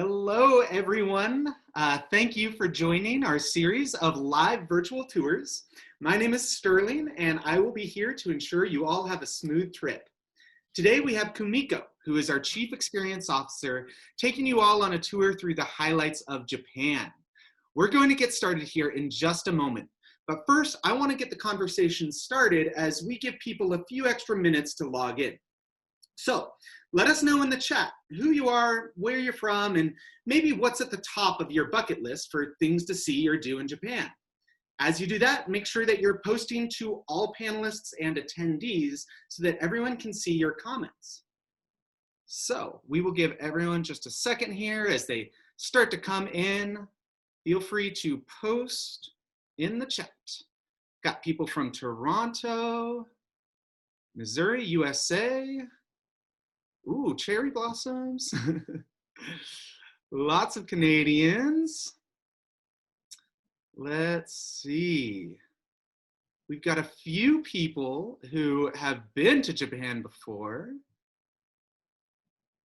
Hello, everyone. Thank you for joining our series of live virtual tours. My name is Sterling, and I will be here to ensure you all have a smooth trip. Today, we have Kumiko, who is our Chief Experience Officer, taking you all on a tour through the highlights of Japan. We're going to get started here in just a moment. But first, I want to get the conversation started as we give people a few extra minutes to log in. So let us know in the chat who you are, where you're from, and maybe what's at the top of your bucket list for things to see or do in Japan. As you do that, make sure that you're posting to all panelists and attendees so that everyone can see your comments. So we will give everyone just a second here as they start to come in. Feel free to post in the chat. Got people from Toronto, Missouri, USA. Ooh, cherry blossoms. Lots of Canadians. Let's see. We've got a few people who have been to Japan before.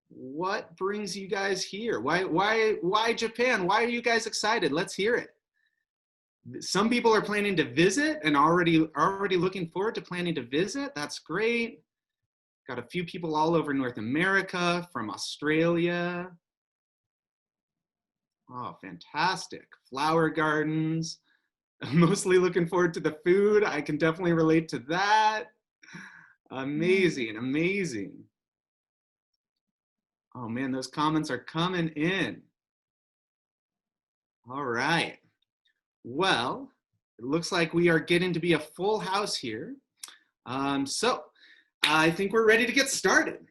What brings you guys here? Why Japan? Why are you guys excited? Let's hear it. Some people are planning to visit and already looking forward to planning to visit. That's great. Got a few people all over North America, from Australia. Oh, fantastic. Flower gardens. I'm mostly looking forward to the food. I can definitely relate to that. Amazing, amazing. Oh man, those comments are coming in. All right. Well, it looks like we are getting to be a full house here. So I think we're ready to get started.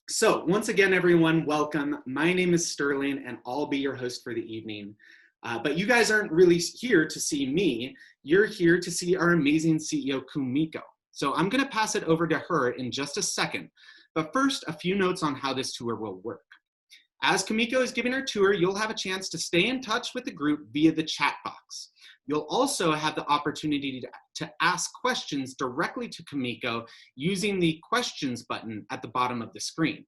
So once again, everyone, welcome. My name is Sterling, and I'll be your host for the evening. But you guys aren't really here to see me. You're here to see our amazing CEO, Kumiko. So I'm going to pass it over to her in just a second. But first, a few notes on how this tour will work. As Kumiko is giving her tour, you'll have a chance to stay in touch with the group via the chat box. You'll also have the opportunity to ask questions directly to Kumiko using the questions button at the bottom of the screen.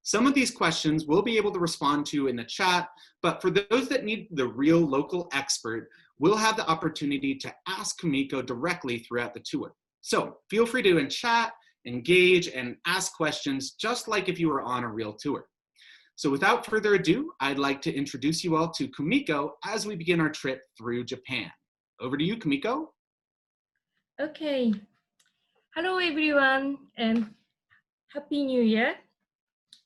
Some of these questions we'll be able to respond to in the chat, but for those that need the real local expert, we'll have the opportunity to ask Kumiko directly throughout the tour. So feel free to chat, engage, and ask questions just like if you were on a real tour. So without further ado, I'd like to introduce you all to Kumiko as we begin our trip through Japan. Over to you, Kumiko. Okay. Hello, everyone, and Happy New Year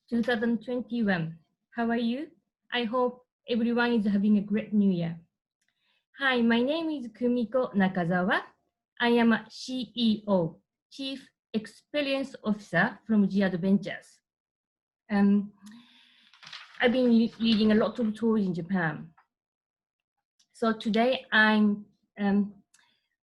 2021. How are you? I hope everyone is having a great New Year. Hi, my name is Kumiko Nakazawa. I am a CEO, Chief Experience Officer from Gadventures. I've been leading a lot of tours in Japan. So today I'm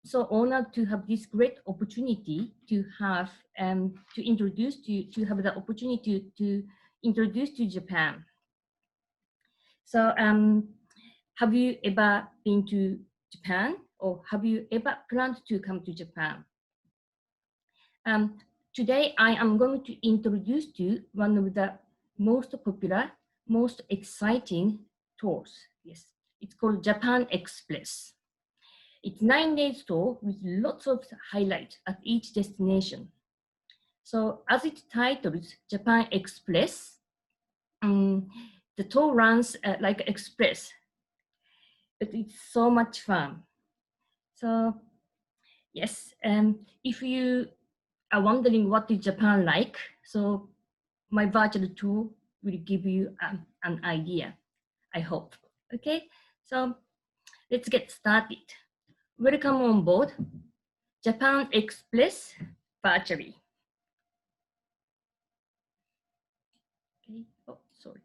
so honored to have this great opportunity to have the opportunity to introduce to Japan. So have you ever been to Japan, or have you ever planned to come to Japan? Today I am going to introduce to you one of the most popular, most exciting tours. Yes, it's called Japan Express. It's 9 days tour with lots of highlights at each destination. So as it titles, Japan Express, the tour runs like express, but it's so much fun. So yes, if you are wondering what is Japan like, so my virtual tour will give you an idea, I hope. Okay, so let's get started. Welcome on board Japan Express virtually. Okay. Oh, sorry.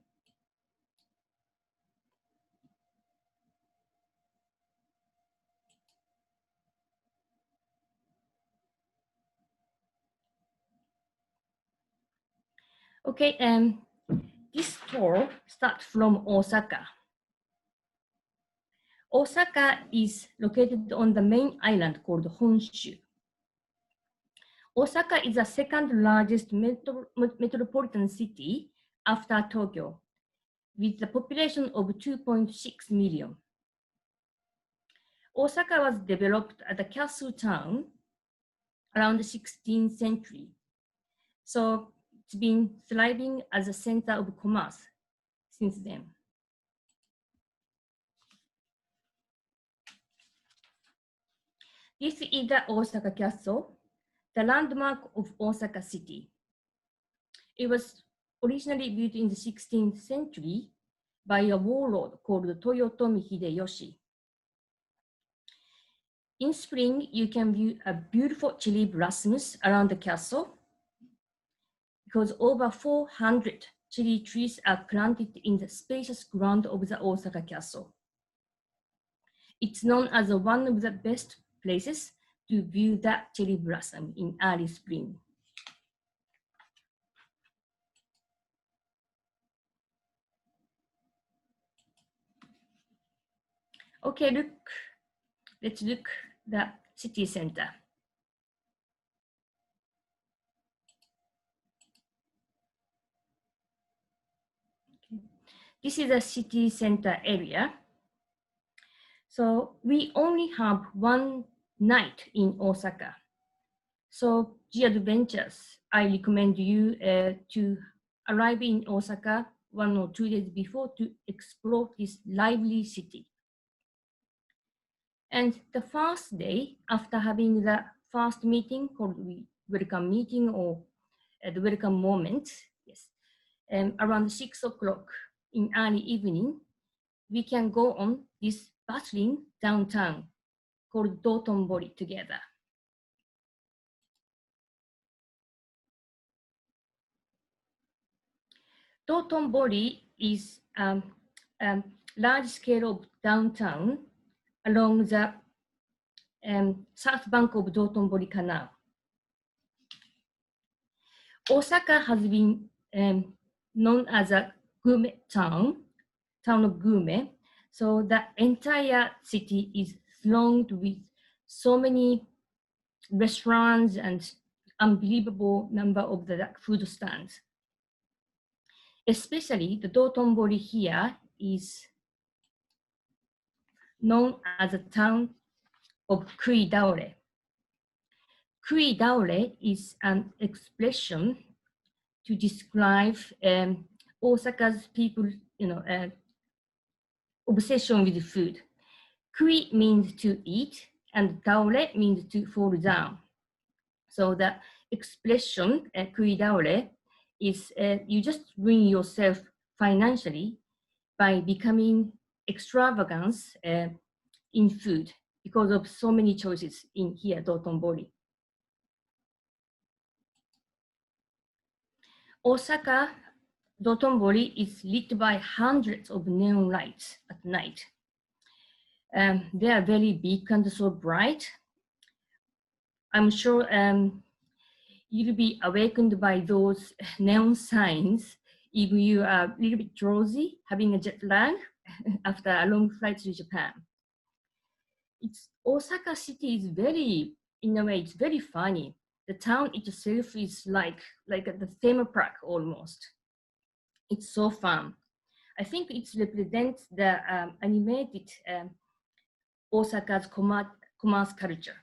Okay, this tour starts from Osaka. Osaka is located on the main island called Honshu. Osaka is the second largest metropolitan city after Tokyo. with the population of 2.6 million. Osaka was developed as a castle town around the 16th century. So it's been thriving as a center of commerce since then. This is the Osaka Castle, the landmark of Osaka City. It was originally built in the 16th century by a warlord called Toyotomi Hideyoshi. In spring, you can view a beautiful cherry blossoms around the castle because over 400 cherry trees are planted in the spacious ground of the Osaka Castle. It's known as one of the best places to view that cherry blossom in early spring. Okay, let's look the city center. Okay. This is the city center area. So we only have one night in Osaka. So Gadventures, I recommend you to arrive in Osaka 1 or 2 days before to explore this lively city. And the first day, after having the first meeting called welcome meeting or the welcome moment, yes, around 6 o'clock in early evening, we can go on this bustling downtown called Dotonbori together. Dotonbori is a large scale of downtown along the south bank of Dotonbori Canal. Osaka has been known as a gourmet town of gourmet. So the entire city is thronged with so many restaurants and unbelievable number of the food stands. Especially the Dotonbori here is known as a town of kui daore. Kui daore is an expression to describe Osaka's people, obsession with food. Kui means to eat and daore means to fall down. So the expression kui daore is you just ruin yourself financially by becoming extravagant in food because of so many choices in here, Dotonbori. Osaka, Dotonbori is lit by hundreds of neon lights at night. They are very big and so bright. I'm sure you'll be awakened by those neon signs if you are a little bit drowsy, having a jet lag after a long flight to Japan. Osaka city is very, in a way, it's very funny. The town itself is like the theme park almost. It's so fun. I think it represents the animated Osaka's commerce culture.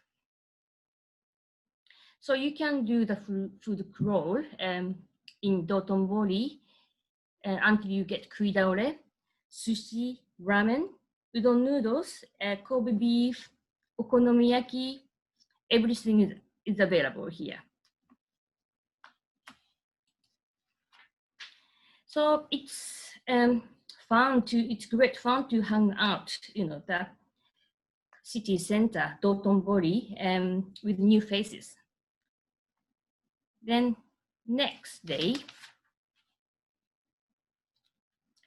So you can do the food crawl in Dotonbori until you get kui daore, sushi, ramen, udon noodles, Kobe beef, okonomiyaki, everything is available here. So it's great fun to hang out, the city center, Dotonbori, with new faces. Then next day,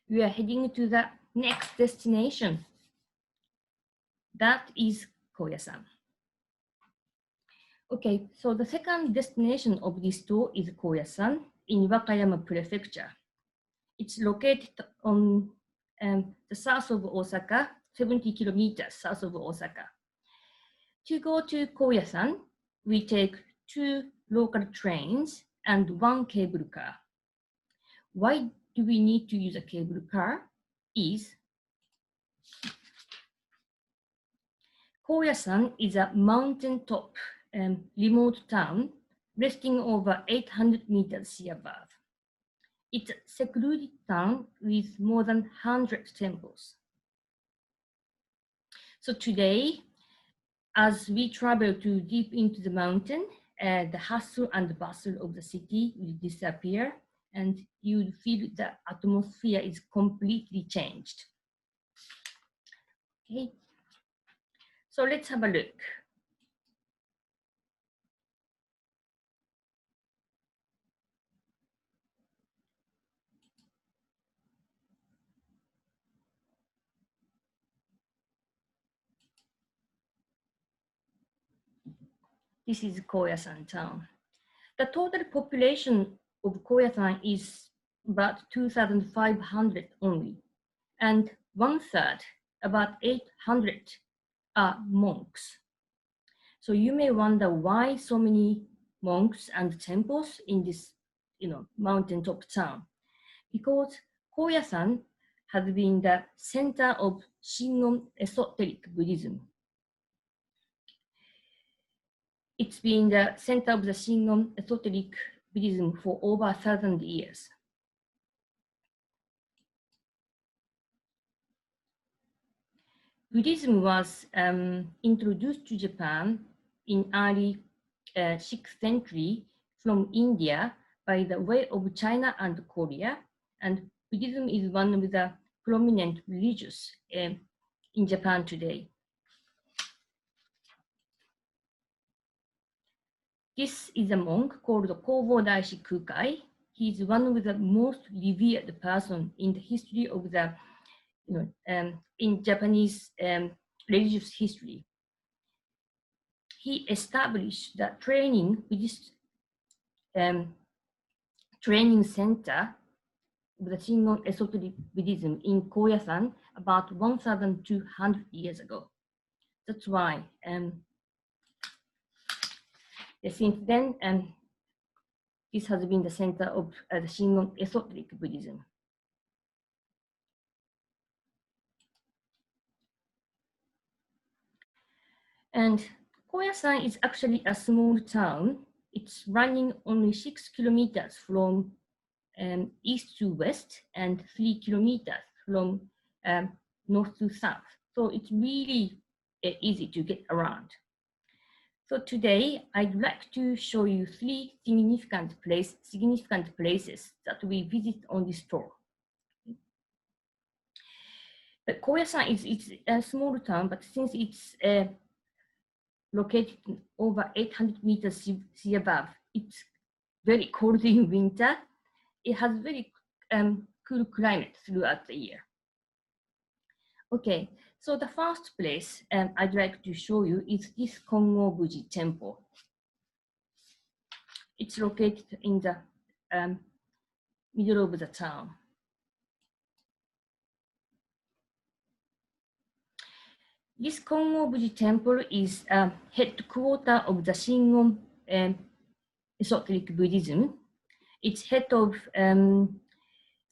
we are heading to the next destination. That is Koyasan. Okay, so the second destination of this tour is Koyasan in Wakayama Prefecture. It's located on the south of Osaka, 70 kilometers south of Osaka. To go to Koyasan, we take 2 local trains and 1 cable car. Why do we need to use a cable car? is Koyasan is a mountaintop remote town resting over 800 meters sea above. It's a secluded town with more than 100 temples. So today, as we travel too deep into the mountain, the hustle and bustle of the city will disappear, and you'll feel the atmosphere is completely changed. Okay, so let's have a look. This is Koyasan town. The total population of Koyasan is about 2,500 only, and 1/3, about 800, are monks. So you may wonder why so many monks and temples in this, mountaintop town. Because Koyasan has been the center of Shingon esoteric Buddhism. It's been the center of the Shingon esoteric Buddhism for over 1,000 years. Buddhism was introduced to Japan in early 6th century from India by the way of China and Korea, and Buddhism is one of the prominent religions in Japan today. This is a monk called Kobo Daishi Kukai. He is one of the most revered person in the history of the, in Japanese religious history. He established the Buddhist training center of the Shingon esoteric Buddhism in Koyasan about 1,200 years ago. That's why since then, this has been the center of the Shingon esoteric Buddhism. And Koyasan is actually a small town. It's running only 6 kilometers from east to west and 3 kilometers from north to south. So it's really easy to get around. So today, I'd like to show you 3 significant places that we visit on this tour. But Koyasan is a small town, but since it's located over 800 meters sea above, it's very cold in winter. It has very cool climate throughout the year. Okay, so the first place I'd like to show you is this Kongobuji Temple. It's located in the middle of the town. This Kongobuji Temple is headquarters of the Shingon esoteric Buddhism. It's head of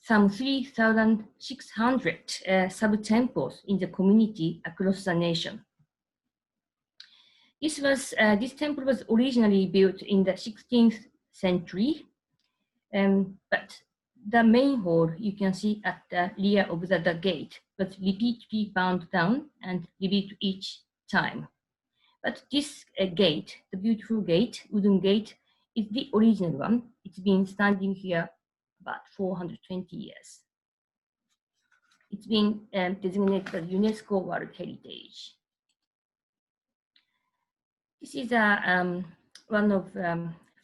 some 3,600 sub-temples in the community across the nation. This temple was originally built in the 16th century, but the main hall you can see at the rear of the gate was repeatedly burned down and rebuilt each time. But this gate, the beautiful gate, wooden gate, is the original one. It's been standing here about 420 years. It's been designated as UNESCO World Heritage. This is one of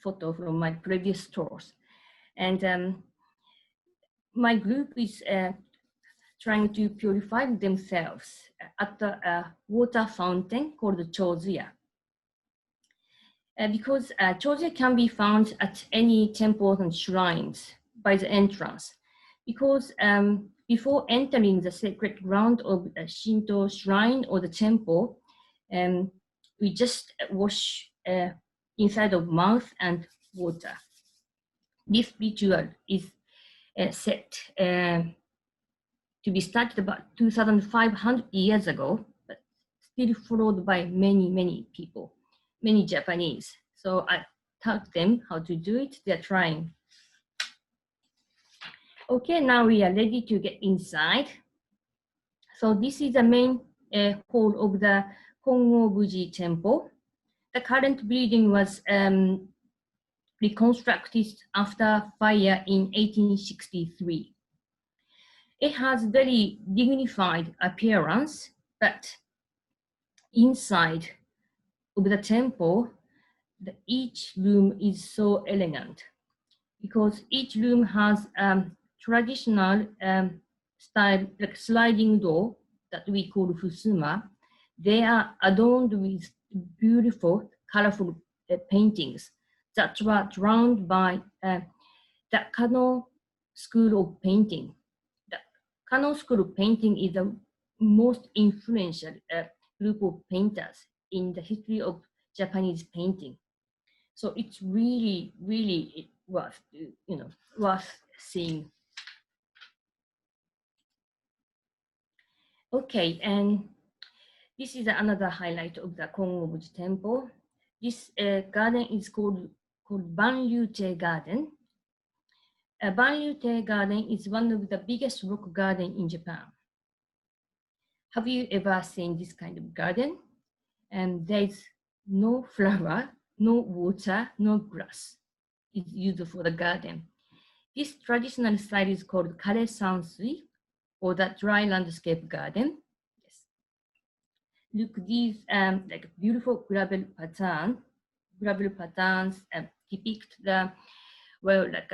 photo from my previous tours. And my group is trying to purify themselves at a water fountain called Chozuya. Because Chozuya can be found at any temples and shrines by the entrance. Because before entering the sacred ground of a Shinto shrine or the temple, we just wash inside of mouth and water. This ritual is set to be started about 2,500 years ago, but still followed by many people, many Japanese. So I taught them how to do it. They're trying. Okay, now we are ready to get inside. So this is the main hall of the Kongobuji Temple. The current building was reconstructed after fire in 1863. It has very dignified appearance, but inside of the temple, each room is so elegant because each room has traditional style, like sliding door that we call fusuma. They are adorned with beautiful, colorful paintings that were drawn by the Kano School of Painting. The Kano School of Painting is the most influential group of painters in the history of Japanese painting. So it's really worth, worth seeing. Okay, and this is another highlight of the Kongobuji Temple. This garden is called Banryute Garden. Banryute Garden is one of the biggest rock garden in Japan. Have you ever seen this kind of garden? And there's no flower, no water, no grass. It's used for the garden. This traditional style is called Kare Sansui, or the dry landscape garden. Yes. Look, these like beautiful gravel patterns depict the, well, like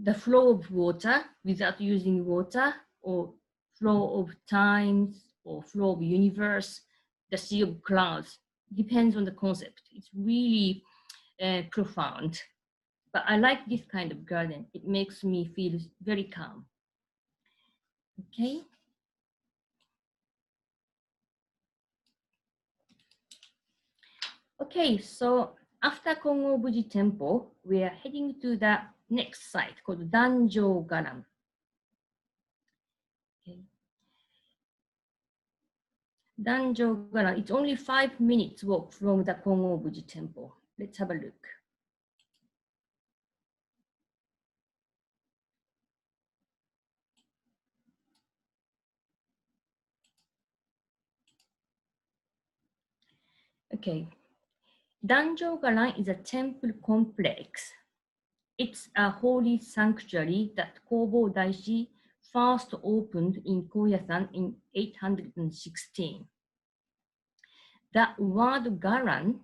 the flow of water without using water, or flow of times, or flow of universe, the sea of clouds. Depends on the concept. It's really profound. But I like this kind of garden. It makes me feel very calm. Okay. Okay, so after Kongobuji Temple, we are heading to the next site called Danjo Garan. Okay. Danjo Garan, it's only 5 minutes walk from the Kongobuji Temple. Let's have a look. Okay, Danjo Garan is a temple complex. It's a holy sanctuary that Kobo Daishi first opened in Koyasan in 816. The word Garan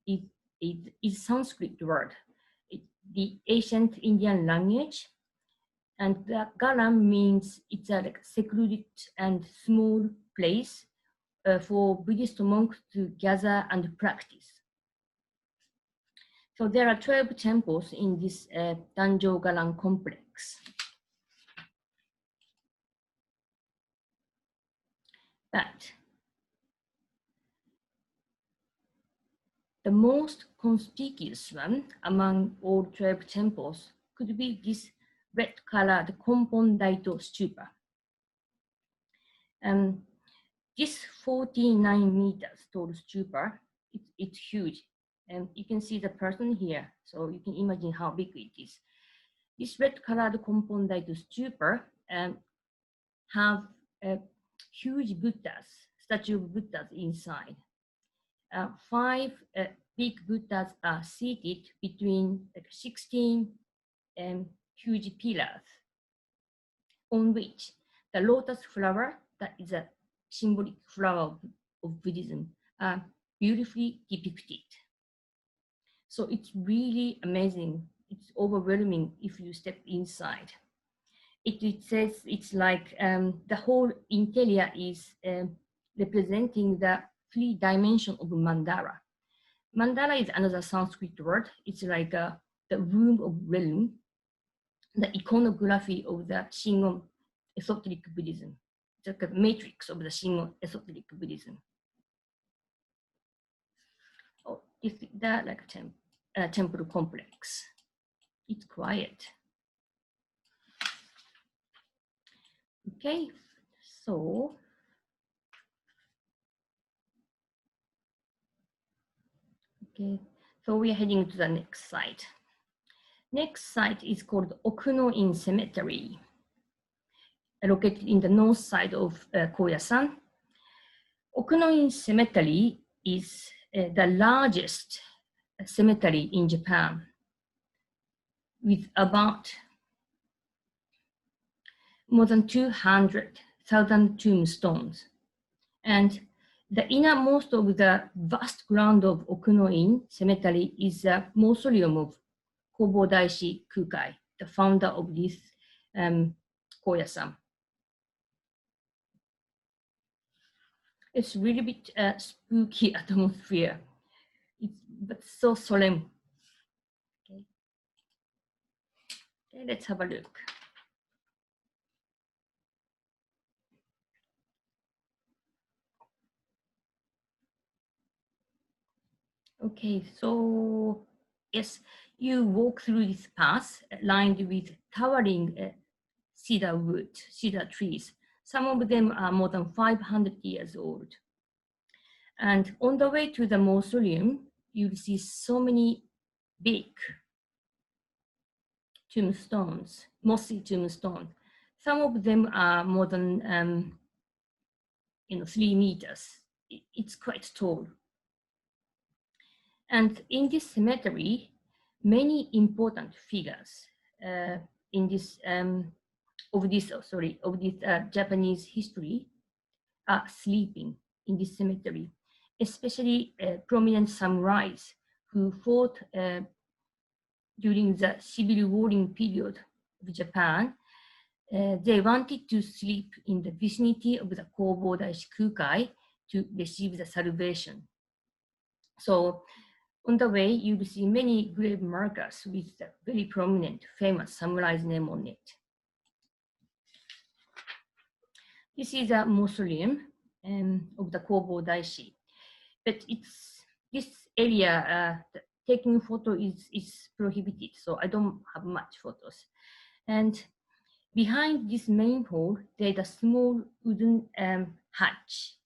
is Sanskrit word. It's the ancient Indian language, and the Garan means it's a like secluded and small place for Buddhist monks to gather and practice. So there are 12 temples in this Danjo Garan complex. But the most conspicuous one among all 12 temples could be this red-colored Kompon Daito stupa. This 49 meters tall stupa, it's huge. And you can see the person here, so you can imagine how big it is. This red-colored Kompon Daito stupa have huge Buddhas, statue of Buddhas inside. 5 big Buddhas are seated between 16 huge pillars, on which the lotus flower, that is a symbolic flower of Buddhism, are beautifully depicted. So it's really amazing. It's overwhelming if you step inside. It says it's like the whole interior is representing the 3 dimensions of mandala. Mandala is another Sanskrit word. It's like the room of realm, the iconography of the Shingon esoteric Buddhism. It's like a matrix of the Shingon esoteric Buddhism. Oh, this is the like temple complex. It's quiet. Okay, so we are heading to the next site. Next site is called Okuno-in Cemetery, located in the north side of Koyasan. Okuno-in Cemetery is the largest cemetery in Japan, with about more than 200,000 tombstones. And the innermost of the vast ground of Okuno-in Cemetery is the mausoleum of Kobodaishi Kukai, the founder of this Koyasan. It's really bit spooky atmosphere. But so solemn. Okay. Okay, let's have a look. Okay, so yes, you walk through this path lined with towering cedar trees. Some of them are more than 500 years old. And on the way to the mausoleum, you'll see so many big tombstones, mossy tombstones. Some of them are more than 3 meters. It's quite tall. And in this cemetery, many important figures in this of this Japanese history are sleeping in this cemetery, especially prominent samurais who fought during the civil warring period of Japan. They wanted to sleep in the vicinity of the Kobodaishi Kukai to receive the salvation. So on the way, you'll see many grave markers with the very prominent, famous samurai's name on it. This is a mausoleum of the Kobodaishi, but this area, taking photo is prohibited, so I don't have much photos. And behind this main hall, there's a small wooden hatch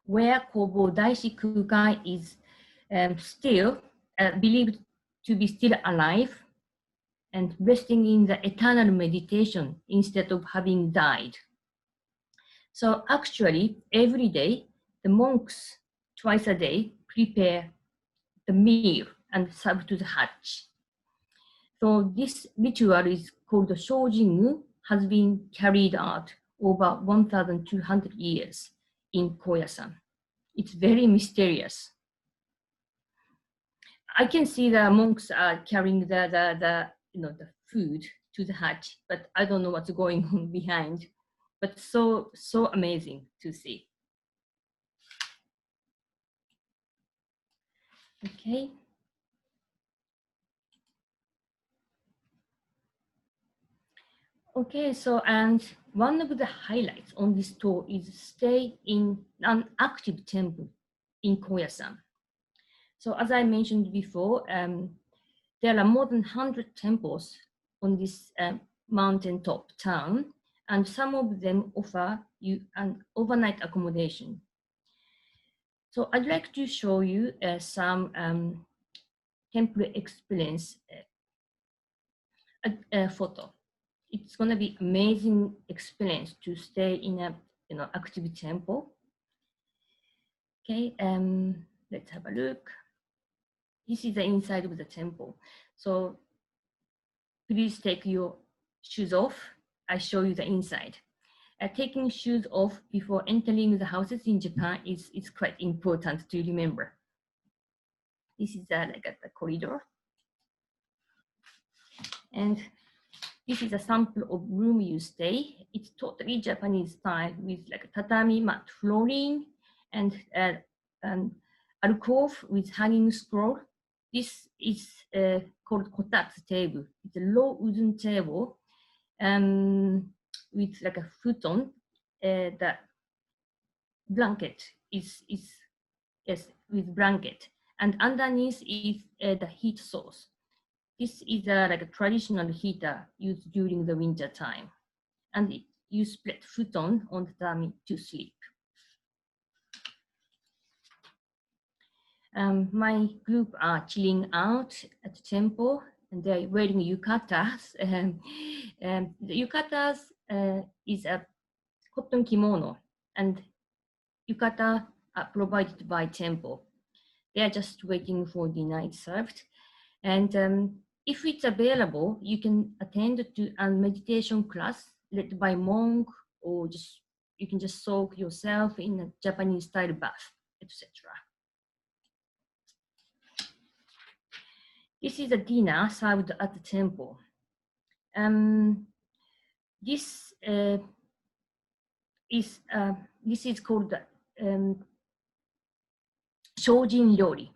where Kobodaishi Kukai is still believed to be still alive and resting in the eternal meditation instead of having died. So actually, every day, the monks, twice a day, prepare the meal and serve to the hatch. So this ritual is called the Shojingu, has been carried out over 1,200 years in Koyasan. It's very mysterious. I can see the monks are carrying the food to the hut, but I don't know what's going on behind. But so amazing to see. Okay. Okay, so and one of the highlights on this tour is stay in an active temple in Koyasan. So as I mentioned before, there are more than 100 temples on this mountaintop town, and some of them offer you an overnight accommodation. So I'd like to show you some temple experience photo. It's going to be amazing experience to stay in a active temple. Okay, let's have a look. This is the inside of the temple. So please take your shoes off. I show you the inside. Taking shoes off before entering the houses in Japan is quite important to remember. This is like at the corridor. And this is a sample of room you stay. It's totally Japanese style with like tatami mat flooring and an alcove with hanging scroll. This is called kotatsu table. It's a low wooden table with like a futon. The blanket is with blanket, and underneath is the heat source. This is like a traditional heater used during the winter time, and you spread futon on the tatami to sleep. My group are chilling out at the temple, and they're wearing yukatas. The yukatas is a cotton kimono, and yukata are provided by temple. They are just waiting for the night served. And if it's available, you can attend to a meditation class led by monk, or just you can just soak yourself in a Japanese style bath, etc. This is a dinner served at the temple. This is called Shojin Ryori.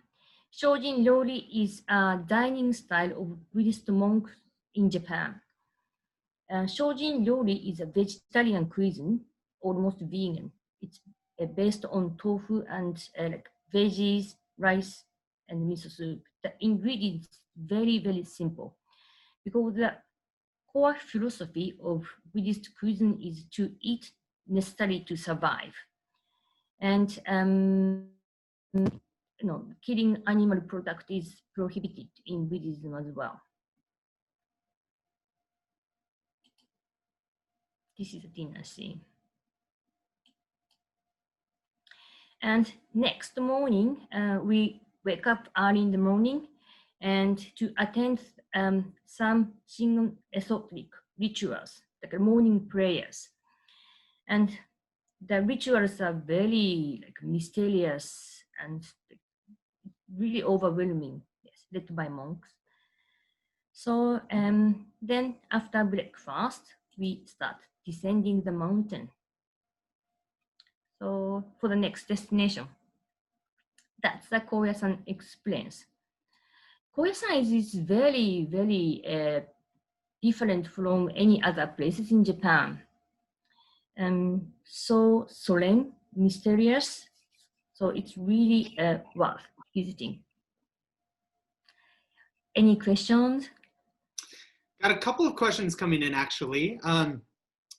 Shojin Ryori is a dining style of Buddhist monks in Japan. Shojin Ryori is a vegetarian cuisine, almost vegan. It's based on tofu and like veggies, rice, and miso soup. The ingredients very, very simple, because the core philosophy of Buddhist cuisine is to eat necessary to survive. And killing animal product is prohibited in Buddhism as well. This is a dinner scene. And next morning, we wake up early in the morning and to attend some Shingon esoteric rituals, like morning prayers. And the rituals are very like mysterious and really overwhelming, yes, led by monks. So then after breakfast, we start descending the mountain. So for the next destination, that's the Koyasan explains. Koyasan is very, very different from any other places in Japan. So solemn, mysterious. So it's really worth visiting. Any questions? Got a couple of questions coming in, actually.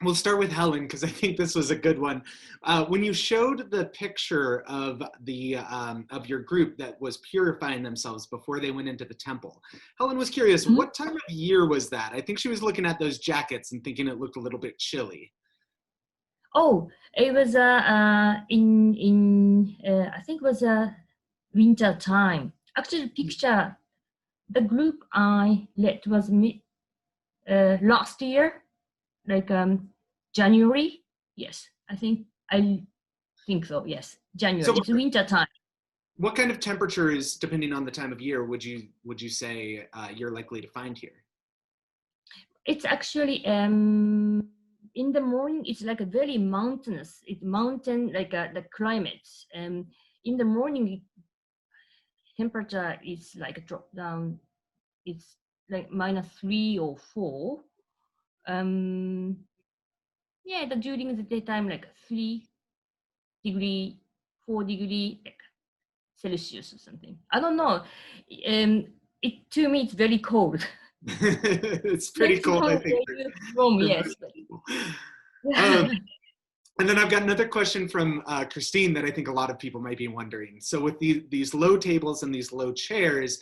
We'll start with Helen, because I think this was a good one. When you showed the picture of of your group that was purifying themselves before they went into the temple, Helen was curious, what time of year was that? I think she was looking at those jackets and thinking it looked a little bit chilly. Oh, it was I think it was winter time. Actually, picture the group I led was last year, like January. Yes, I think so. Yes, January. So it's winter time. What kind of temperatures, depending on the time of year, would you say you're likely to find here? It's actually in the morning. It's like a very mountainous. It's mountain like the climate. In the morning, temperature is like a drop down. It's like -3 or 4. Yeah, during the daytime, like 3 degree, 4 degree, like Celsius or something. I don't know. To me, it's very cold. It's pretty cold, I think. Yes. And then I've got another question from Christine that I think a lot of people might be wondering. So with these low tables and these low chairs,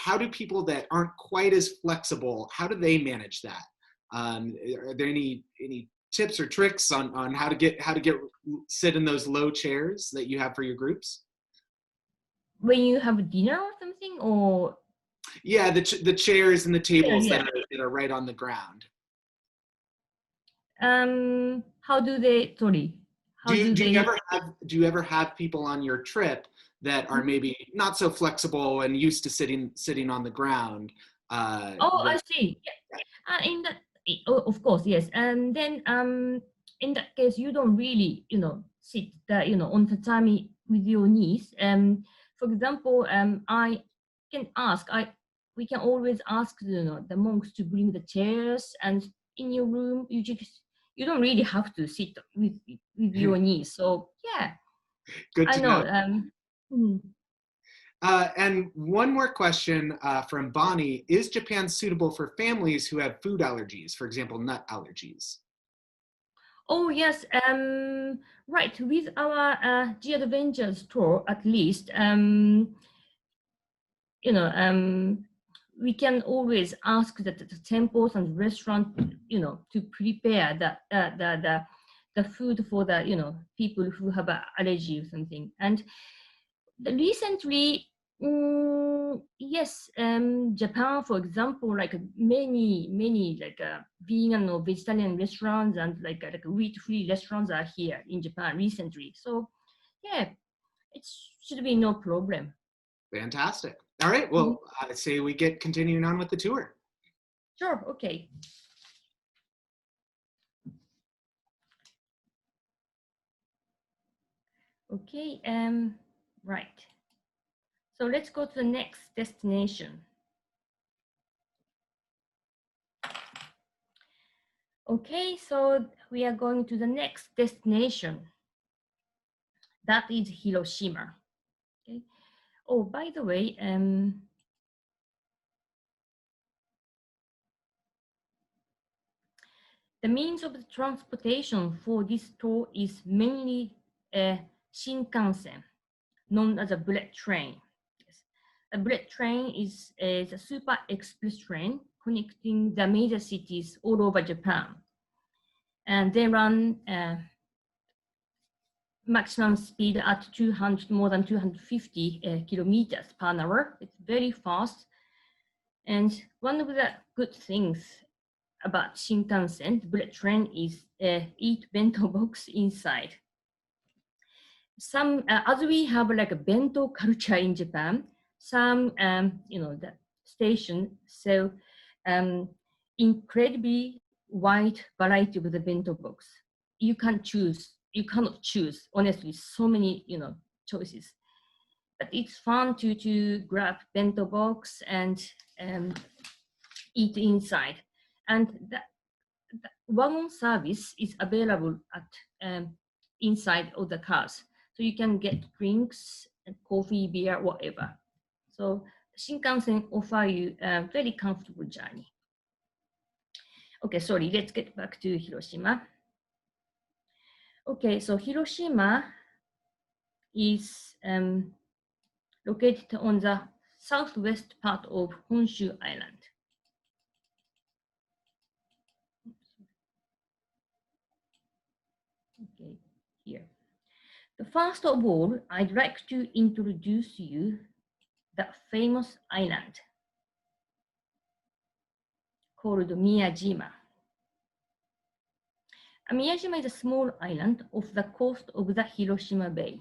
how do people that aren't quite as flexible, how do they manage that? Are there any tips or tricks on how to sit in those low chairs that you have for your groups? When you have dinner or something, or? Yeah, the chairs and the tables that are right on the ground. How do they? Sorry. Do you ever have people on your trip that are maybe not so flexible and used to sitting on the ground? I see. Yeah. Of course, yes. And then in that case, you don't really sit on tatami with your knees. For example, we can always ask the monks to bring the chairs, and in your room you don't really have to sit with your knees. So yeah, good to know. know. And one more question from Bonnie: is Japan suitable for families who have food allergies, for example, nut allergies? Oh yes, right. With our Gadventures tour, at least, you know, we can always ask the temples and restaurants, you know, to prepare the food for the, you know, people who have an allergy or something. And recently, yes, Japan, for example, like many like vegan or vegetarian restaurants and like wheat-free restaurants are here in Japan recently. So yeah, it should be no problem. Fantastic. All right. Well, I say we get continuing on with the tour. Sure. Okay. Okay. Right. So let's go to the next destination. Okay. So we are going to the next destination. That is Hiroshima. Okay. Oh, by the way, the means of transportation for this tour is mainly a Shinkansen, known as a bullet train. Yes. A bullet train is a super express train connecting the major cities all over Japan. And they run maximum speed at 200, more than 250 kilometers per hour. It's very fast. And one of the good things about Shinkansen, the bullet train, is eat bento box inside. Some, as we have like a bento culture in Japan, some, you know, the station sell incredibly wide variety of the bento box. You cannot choose, honestly, so many, you know, choices. But it's fun to grab bento box and eat inside. And the wagon service is available at inside of the cars. So you can get drinks, coffee, beer, whatever. So Shinkansen offer you a very comfortable journey. Okay, sorry, let's get back to Hiroshima. Okay, so Hiroshima is located on the southwest part of Honshu Island. Okay, here. The first of all, I'd like to introduce you the famous island called Miyajima. Miyajima is a small island off the coast of the Hiroshima Bay.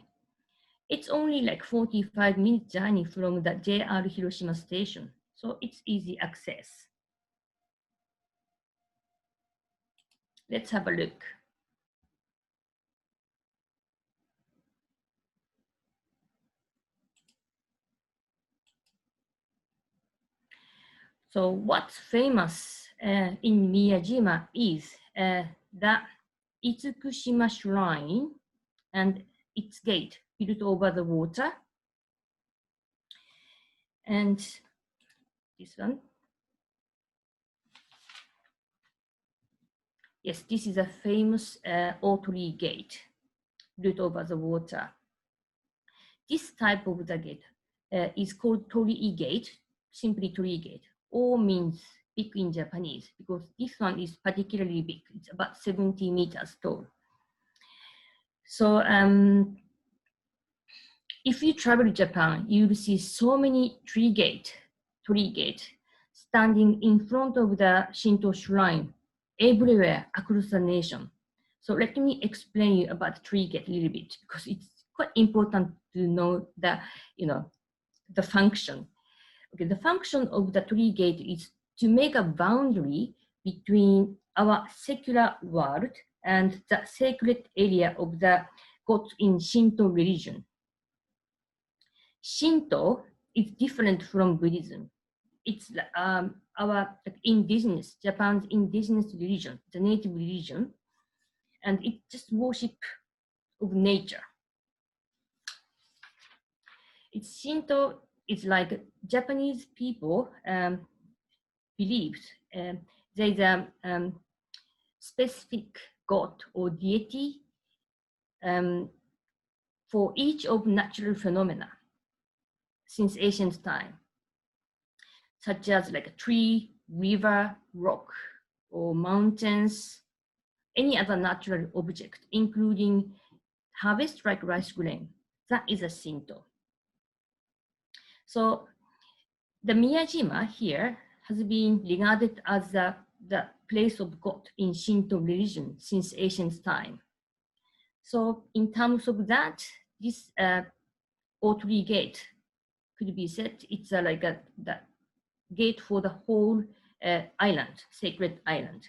It's only like 45-minute journey from the JR Hiroshima station, so it's easy access. Let's have a look. So what's famous in Miyajima is the Itsukushima Shrine and its gate built over the water. And this one. Yes, this is a famous O-torii gate built over the water. This type of the gate is called torii gate, simply torii gate. O means big in Japanese because this one is particularly big. It's about 70 meters tall. So if you travel to Japan, you'll see so many torii gate standing in front of the Shinto shrine everywhere across the nation. So let me explain you about torii gate a little bit because it's quite important to know the, you know, the function. Okay, the function of the torii gate is to make a boundary between our secular world and the sacred area of the gods in Shinto religion. Shinto is different from Buddhism. It's our indigenous, Japan's indigenous religion, the native religion, and it's just worship of nature. It's Shinto is like Japanese people believed there's a specific god or deity for each of natural phenomena since ancient time, such as like a tree, river, rock, or mountains, any other natural object, including harvest like rice grain. That is a Shinto. So the Miyajima here has been regarded as the place of God in Shinto religion since ancient time. So in terms of that, this O-torii gate could be said it's like the gate for the whole island, sacred island.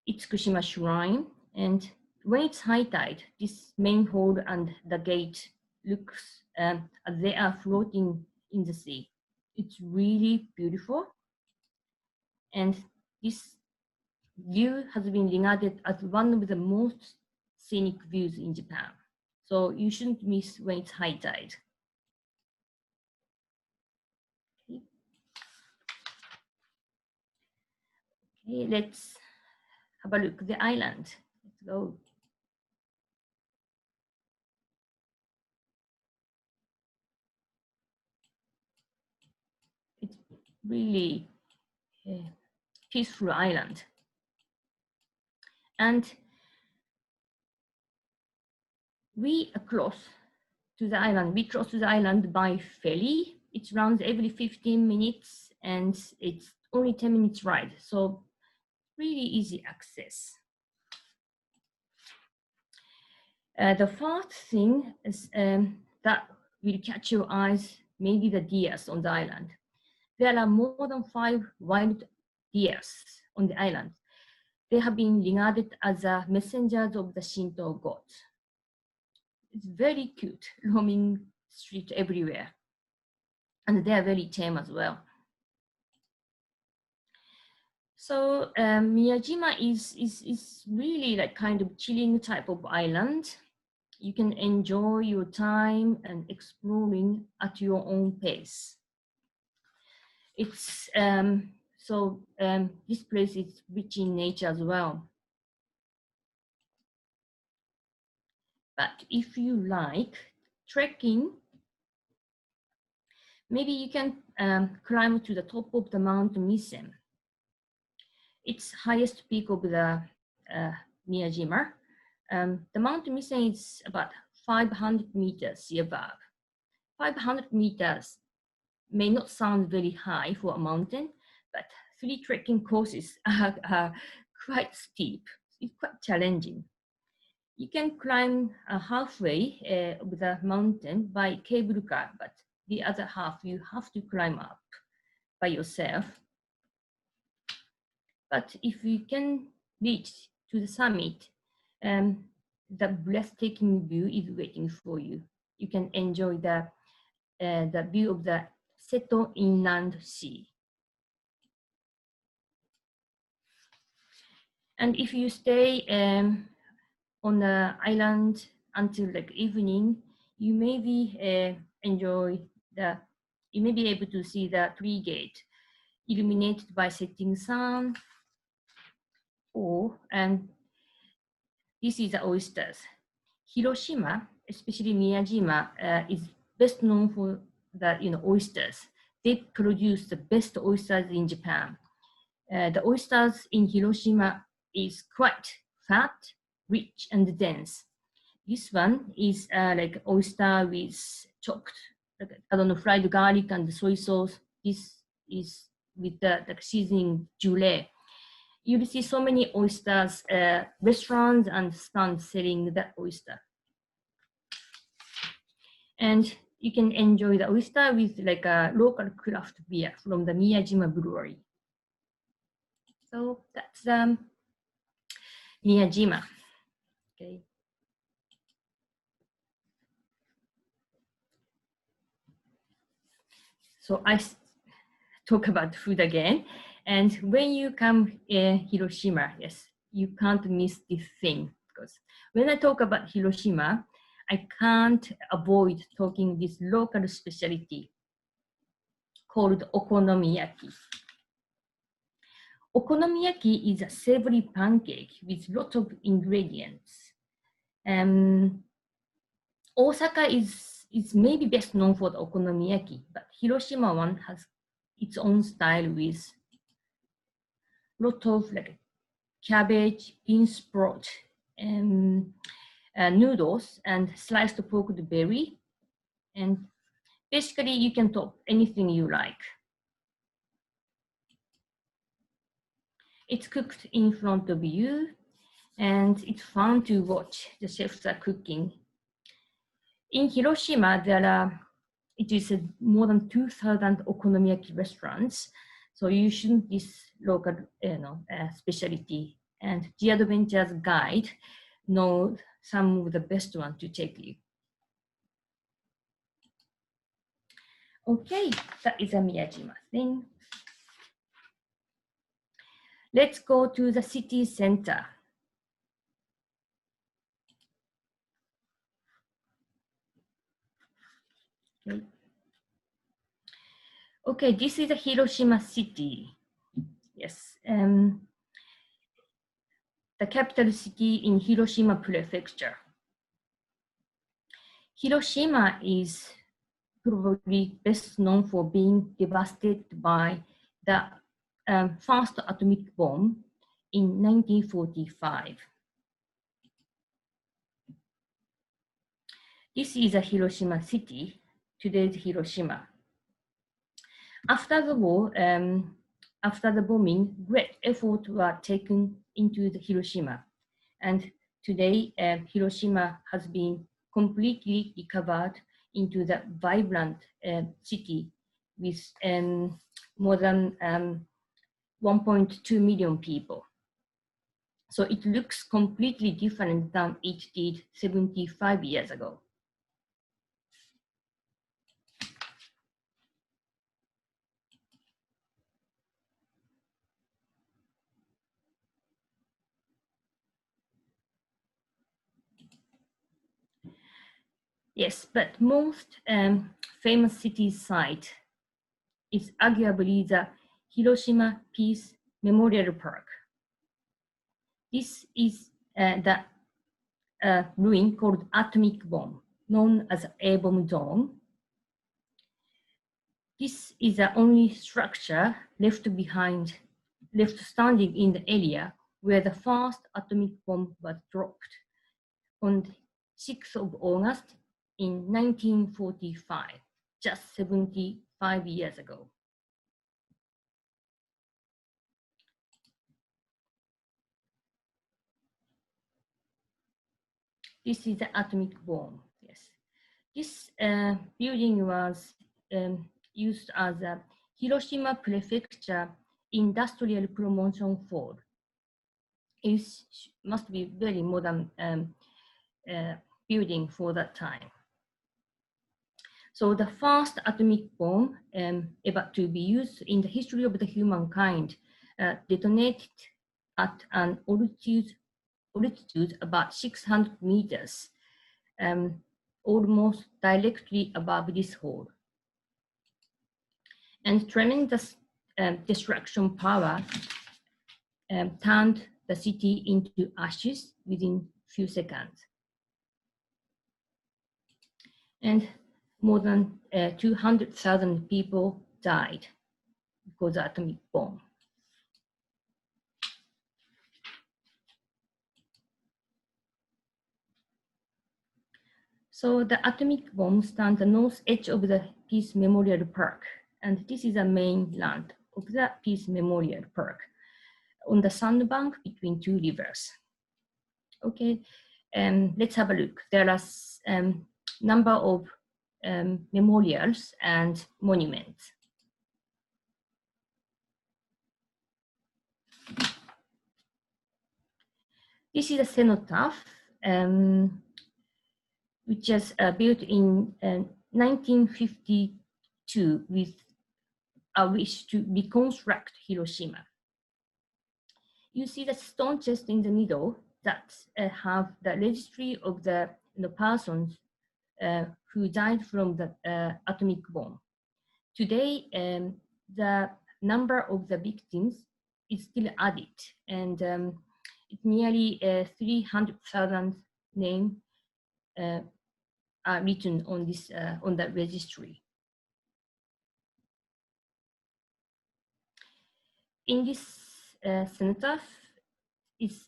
Itsukushima Shrine, and when it's high tide, this main hall and the gate looks as they are floating in the sea. It's really beautiful, and this view has been regarded as one of the most scenic views in Japan. So you shouldn't miss when it's high tide. Okay, let's have a look at the island. Let's go. It's really a peaceful island. And we cross to the island. We cross to the island by ferry. It runs every 15 minutes and it's only 10 minutes ride. So really easy access. The first thing is that will catch your eyes, maybe the deers on the island. There are more than 5 wild deers on the island. They have been regarded as messengers of the Shinto gods. It's very cute, roaming street everywhere. And they are very tame as well. So Miyajima is really like kind of chilling type of island. You can enjoy your time and exploring at your own pace. It's this place is rich in nature as well. But if you like trekking, maybe you can climb to the top of the Mount Misen. It's highest peak of the Miyajima. The Mount Misen is about 500 meters above. 500 meters may not sound very high for a mountain, but 3 trekking courses are quite steep. It's quite challenging. You can climb halfway of the mountain by cable car, but the other half you have to climb up by yourself. But if you can reach to the summit, the breathtaking view is waiting for you. You can enjoy the view of the Seto Inland Sea. And if you stay on the island until like evening, you may be you may be able to see the tree gate illuminated by setting sun. And this is the oysters. Hiroshima, especially Miyajima, is best known for the oysters. They produce the best oysters in Japan. The oysters in Hiroshima is quite fat, rich, and dense. This one is like oyster with chopped, fried garlic and soy sauce. This is with the seasoning jure. You'll see so many oysters, restaurants and stands selling that oyster. And you can enjoy the oyster with like a local craft beer from the Miyajima brewery. So that's Miyajima. Okay. So I talk about food again. And when you come Hiroshima, yes, you can't miss this thing. Because when I talk about Hiroshima, I can't avoid talking this local specialty called okonomiyaki. Okonomiyaki is a savory pancake with lots of ingredients. Osaka is maybe best known for the okonomiyaki, but Hiroshima one has its own style with lot of like cabbage, bean sprout, and noodles, and sliced pork berry. And basically, you can top anything you like. It's cooked in front of you, and it's fun to watch the chefs are cooking. In Hiroshima, it is more than 2,000 okonomiyaki restaurants, so you shouldn't miss local specialty. And the Adventures guide know some of the best ones to take you. Okay, that is a Miyajima thing. Let's go to the city center. Okay, this is the Hiroshima city. Yes, the capital city in Hiroshima Prefecture. Hiroshima is probably best known for being devastated by the first atomic bomb in 1945. This is a Hiroshima city, today's Hiroshima. After the war, after the bombing, great efforts were taken into the Hiroshima. And today, Hiroshima has been completely recovered into the vibrant city with more than 1.2 million people. So it looks completely different than it did 75 years ago. Yes, but most famous city site is arguably the Hiroshima Peace Memorial Park. This is the ruin called Atomic Bomb, known as A-bomb dome. This is the only structure left standing in the area where the first atomic bomb was dropped on the 6th of August in 1945, just 75 years ago. This is the atomic bomb, yes. This building was used as a Hiroshima Prefecture Industrial Promotion Hall. It must be very modern building for that time. So the first atomic bomb ever to be used in the history of the humankind detonated at an altitude about 600 meters, almost directly above this hole. And tremendous destruction power turned the city into ashes within few seconds. And more than 200,000 people died because of the atomic bomb. So the atomic bomb stands the north edge of the Peace Memorial Park. And this is the main land of the Peace Memorial Park on the sandbank between two rivers. Okay, let's have a look. There are number of memorials and monuments. This is a cenotaph, which was built in 1952 with a wish to reconstruct Hiroshima. You see the stone chest in the middle that have the registry of the persons who died from the atomic bomb. Today, the number of the victims is still added, and it's nearly 300,000 names are written on this on that registry. In this cenotaph is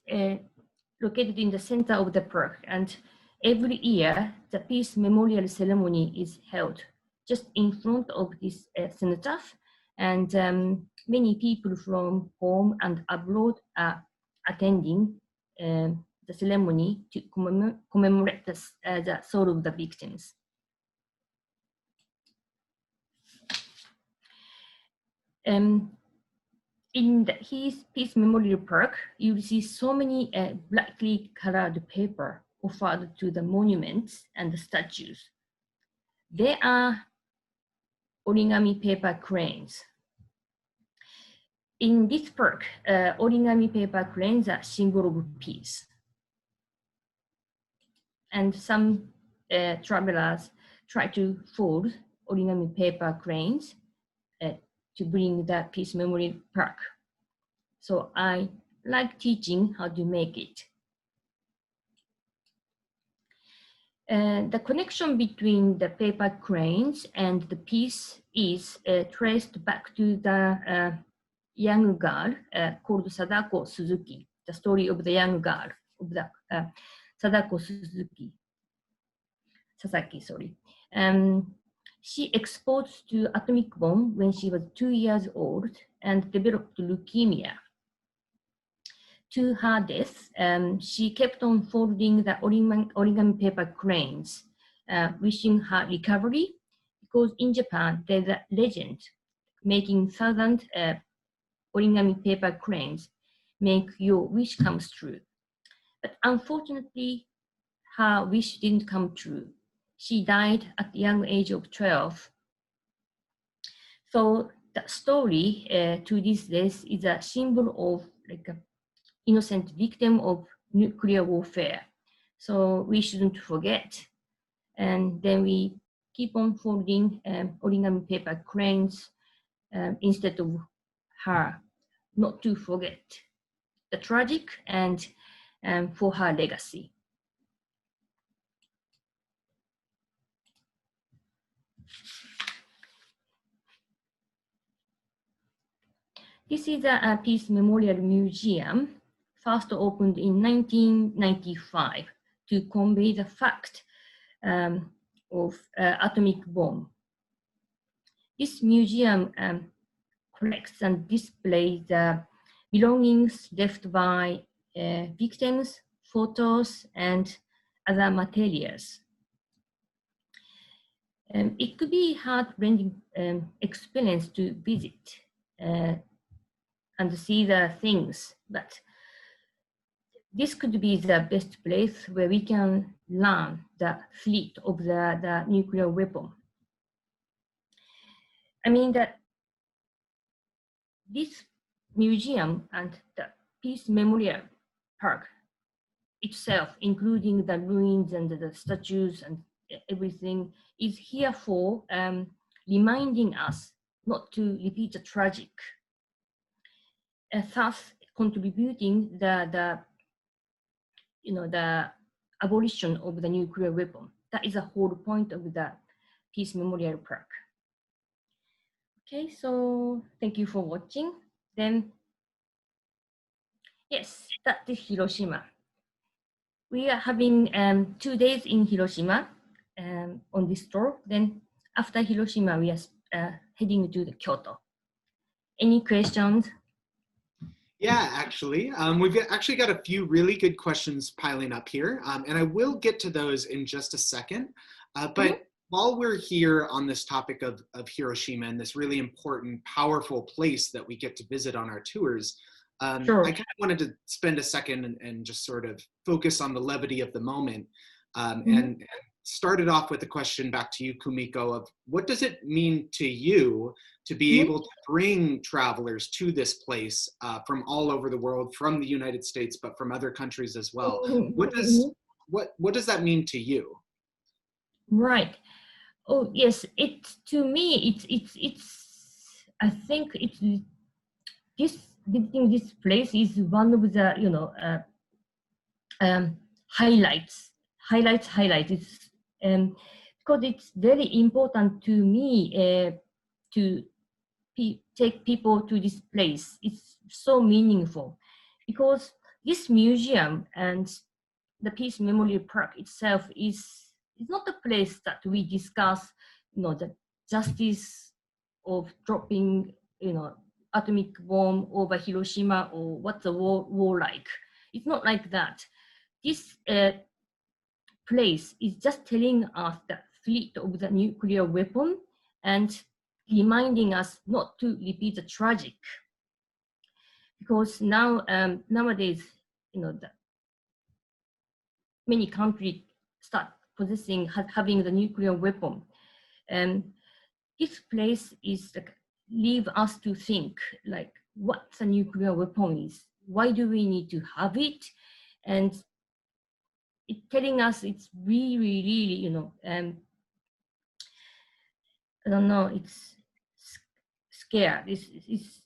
located in the center of the park, and every year the peace memorial ceremony is held just in front of this cenotaph, and many people from home and abroad are attending the ceremony to commemorate the soul of the victims. In his Peace Memorial Park, you will see so many brightly colored paper offered to the monuments and the statues. They are origami paper cranes. In this park, origami paper cranes are symbol of peace. And some travelers try to fold origami paper cranes to bring the Peace Memorial Park. So I like teaching how to make it. The connection between the paper cranes and the piece is traced back to the young girl called Sadako Suzuki, the story of the young girl of the Sadako Sasaki, sorry. She exposed to atomic bomb when she was 2 years old and developed leukemia. To her death, she kept on folding the origami paper cranes, wishing her recovery, because in Japan, there's a legend making 1,000 origami paper cranes make your wish comes true. But unfortunately, her wish didn't come true. She died at the young age of 12. So the story to this day is a symbol of like an innocent victim of nuclear warfare. So we shouldn't forget. And then we keep on folding origami paper cranes instead of her, not to forget the tragic and for her legacy. This is a Peace Memorial Museum, first opened in 1995 to convey the fact of atomic bomb. This museum collects and displays the belongings left by victims, photos, and other materials. It could be a heart-rending experience to visit and see the things, but this could be the best place where we can learn the fleet of the nuclear weapon. I mean that this museum and the Peace Memorial Park itself, including the ruins and the statues and everything, is here for reminding us not to repeat the tragic, thus contributing the abolition of the nuclear weapon. That is the whole point of the Peace Memorial Park. Okay, so thank you for watching. Then, yes, that is Hiroshima. We are having 2 days in Hiroshima on this tour. Then after Hiroshima, we are heading to the Kyoto. Any questions? Yeah, actually, we've actually got a few really good questions piling up here, and I will get to those in just a second. But while we're here on this topic of Hiroshima and this really important, powerful place that we get to visit on our tours, Sure. I kind of wanted to spend a second and just sort of focus on the levity of the moment, and started off with a question back to you, Kumiko, of what does it mean to you to be able to bring travelers to this place from all over the world, from the United States, but from other countries as well? What does that mean to you? Right. Oh yes. To me, it's. I think it's this visiting this place is one of the, you know, highlights. It's, because it's very important to me to take people to this place. It's so meaningful because this museum and the Peace Memorial Park itself is not a place that we discuss, you know, the justice of dropping, you know, atomic bomb over Hiroshima or what's the war like. It's not like that. This place is just telling us the threat of the nuclear weapon and reminding us not to repeat the tragic. Because now, nowadays, you know, many countries start possessing, having the nuclear weapon. And this place is like, leave us to think, like, what the nuclear weapon is, why do we need to have it, and it's telling us it's really, you know, I don't know, it's scared. It's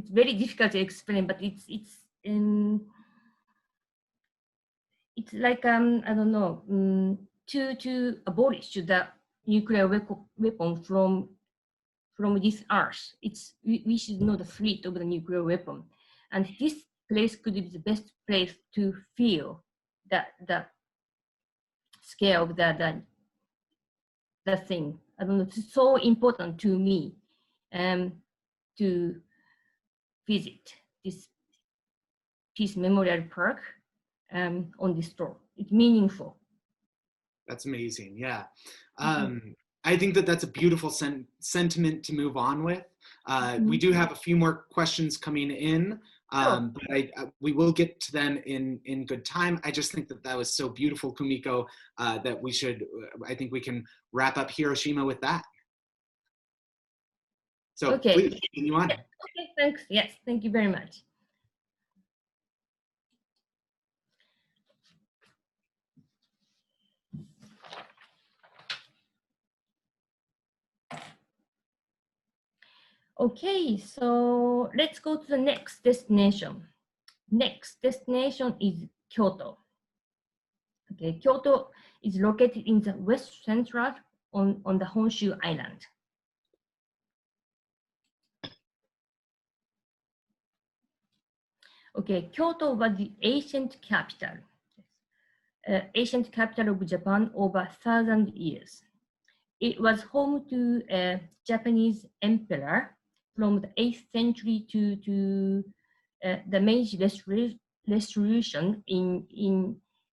very difficult to explain, but it's like I don't know, to abolish the nuclear weapon from this earth. We should know the threat of the nuclear weapon, and this place could be the best place to feel the scale of the thing. I don't know. It's so important to me to visit this Peace Memorial Park on this tour. It's meaningful. That's amazing. Yeah. I think that that's a beautiful sentiment to move on with. We do have a few more questions coming in, but we will get to them in good time. I just think that that was so beautiful, Kumiko, that I think we can wrap up Hiroshima with that. So please continue on. Okay, thanks. Yes, thank you very much. Okay, so let's go to the next destination. Next destination is Kyoto. Okay, Kyoto is located in the west central on the Honshu Island. Okay, Kyoto was the ancient capital of Japan over 1,000 years. It was home to a Japanese emperor from the 8th century to the Meiji Restoration in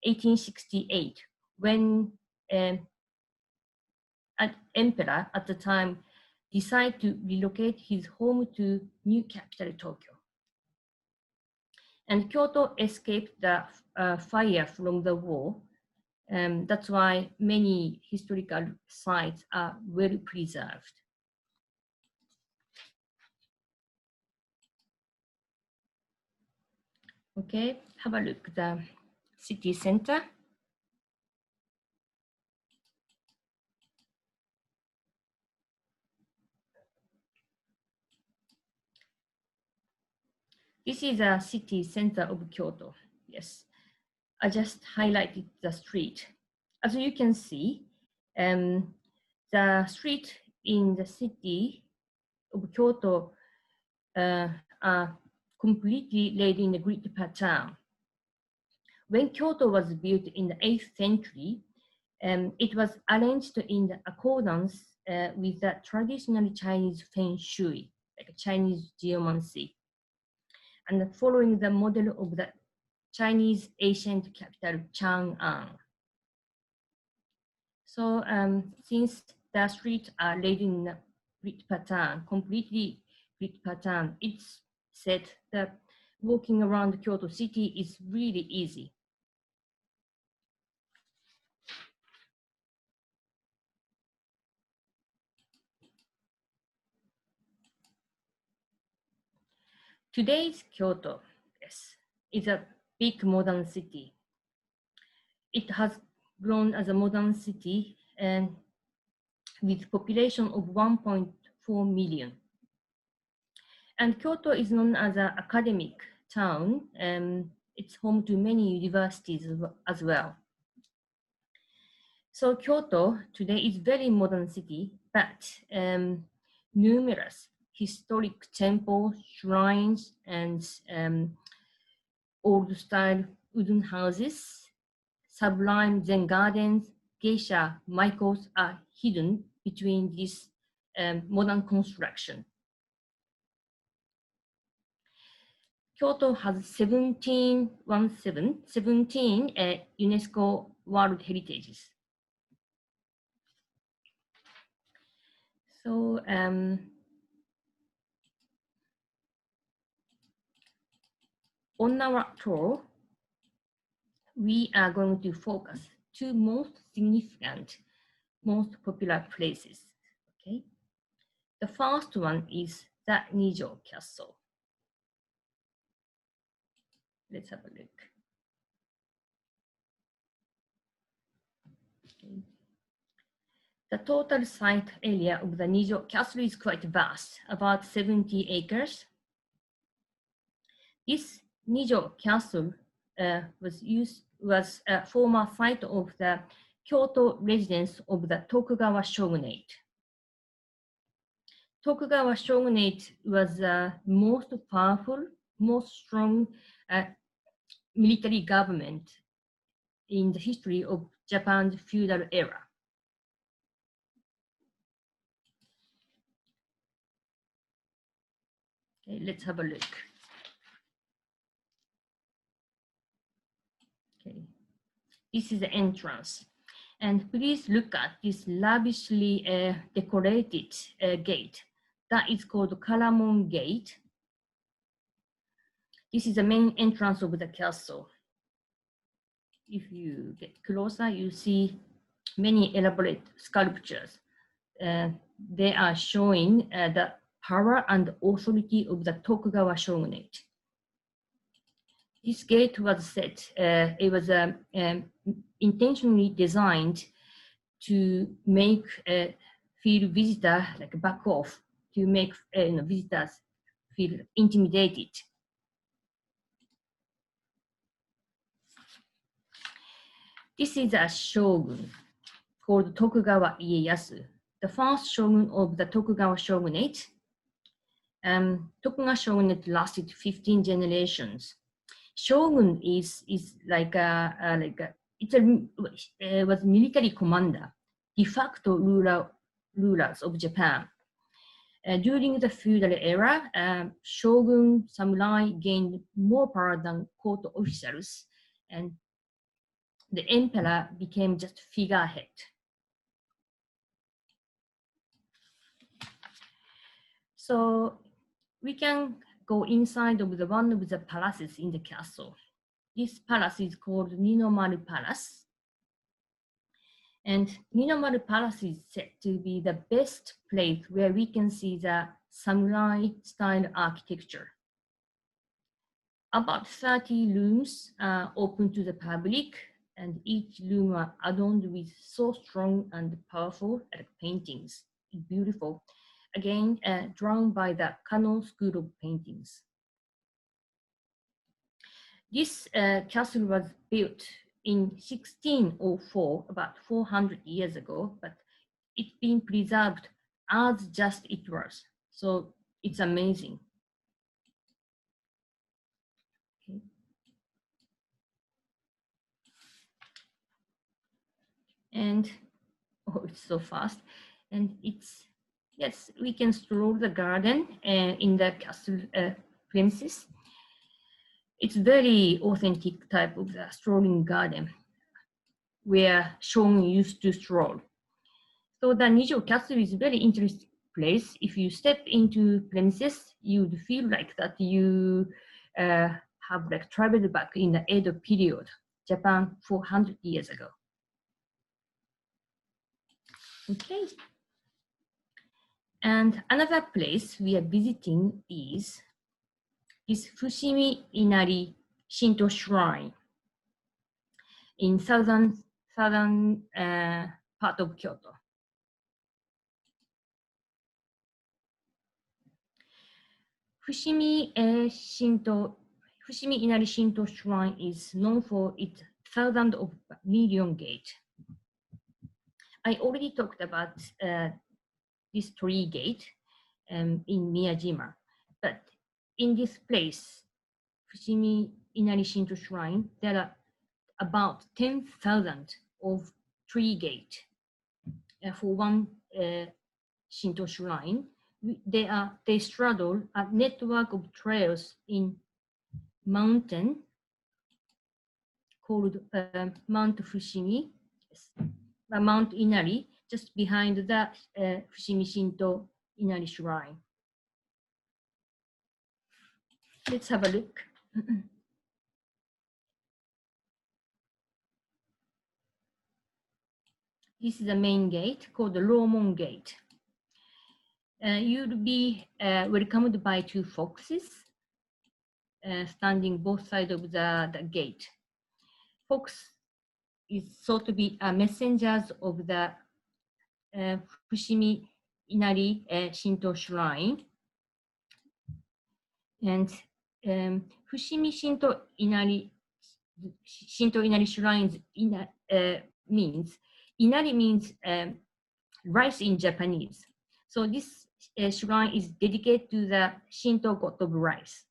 1868, when an emperor at the time decided to relocate his home to new capital Tokyo. And Kyoto escaped the fire from the war. That's why many historical sites are well preserved. Okay, have a look at the city center. This is a city center of Kyoto. Yes, I just highlighted the street. As you can see, the street in the city of Kyoto are completely laid in a grid pattern. When Kyoto was built in the 8th century, it was arranged in accordance with the traditional Chinese feng shui, like Chinese geomancy, and following the model of the Chinese ancient capital Chang'an. So since the streets are laid in a grid pattern, completely grid pattern, it's said that walking around Kyoto city is really easy. Today's Kyoto, yes, is a big modern city. It has grown as a modern city and with population of 1.4 million. And Kyoto is known as an academic town. It's home to many universities as well. So Kyoto today is very modern city, but numerous historic temples, shrines, and old style wooden houses, sublime Zen gardens, geisha maikos are hidden between this modern construction. Kyoto has 17 UNESCO World Heritages. So on our tour, we are going to focus two most significant, most popular places. Okay, the first one is the Nijo Castle. Let's have a look. Okay. The total site area of the Nijo Castle is quite vast, about 70 acres. This Nijo Castle was a former site of the Kyoto residence of the Tokugawa shogunate. Tokugawa shogunate was the most powerful, most strong military government in the history of Japan's feudal era. Okay, let's have a look. Okay, this is the entrance. And please look at this lavishly decorated gate. That is called Karamon Gate. This is the main entrance of the castle. If you get closer, you see many elaborate sculptures. They are showing the power and authority of the Tokugawa shogunate. This gate was set, it was intentionally designed to make feel visitor like back off, to make visitors feel intimidated. This is a shogun called Tokugawa Ieyasu, the first shogun of the Tokugawa shogunate. Tokugawa shogunate lasted 15 generations. Shogun is like was military commander, de facto rulers of Japan. During the feudal era, shogun samurai gained more power than court officials, and the emperor became just figurehead. So we can go inside of the one of the palaces in the castle. This palace is called Ninomaru Palace. And Ninomaru Palace is said to be the best place where we can see the samurai style architecture. About 30 rooms are open to the public, and each room are adorned with so strong and powerful paintings. It's beautiful. Again, drawn by the Kano School of Paintings. This castle was built in 1604, about 400 years ago, but it's been preserved as just it was. So it's amazing. Okay. And, oh, it's so fast. And it's, yes, we can stroll the garden in the castle premises. It's very authentic type of the strolling garden where shogun used to stroll. So the Nijo Castle is a very interesting place. If you step into premises, you'd feel like that you have like traveled back in the Edo period, Japan 400 years ago. Okay. And another place we are visiting is this Fushimi Inari Shinto Shrine in southern part of Kyoto. Fushimi Inari Shinto Shrine is known for its thousands of million gate. I already talked about this tree gate in Miyajima, but in this place, Fushimi Inari Shinto Shrine, there are about 10,000 of tree gate for one Shinto shrine. They straddle a network of trails in mountain called Mount Fushimi, Mount Inari, just behind the Fushimi Shinto Inari Shrine. Let's have a look. This is the main gate called the Romon Gate. You'll be welcomed by two foxes standing both sides of the gate. Fox is thought to be messengers of the Fushimi Inari Shinto Shrine. And Fushimi Shinto Inari Shrines means, Inari means rice in Japanese. So this shrine is dedicated to the Shinto god of rice.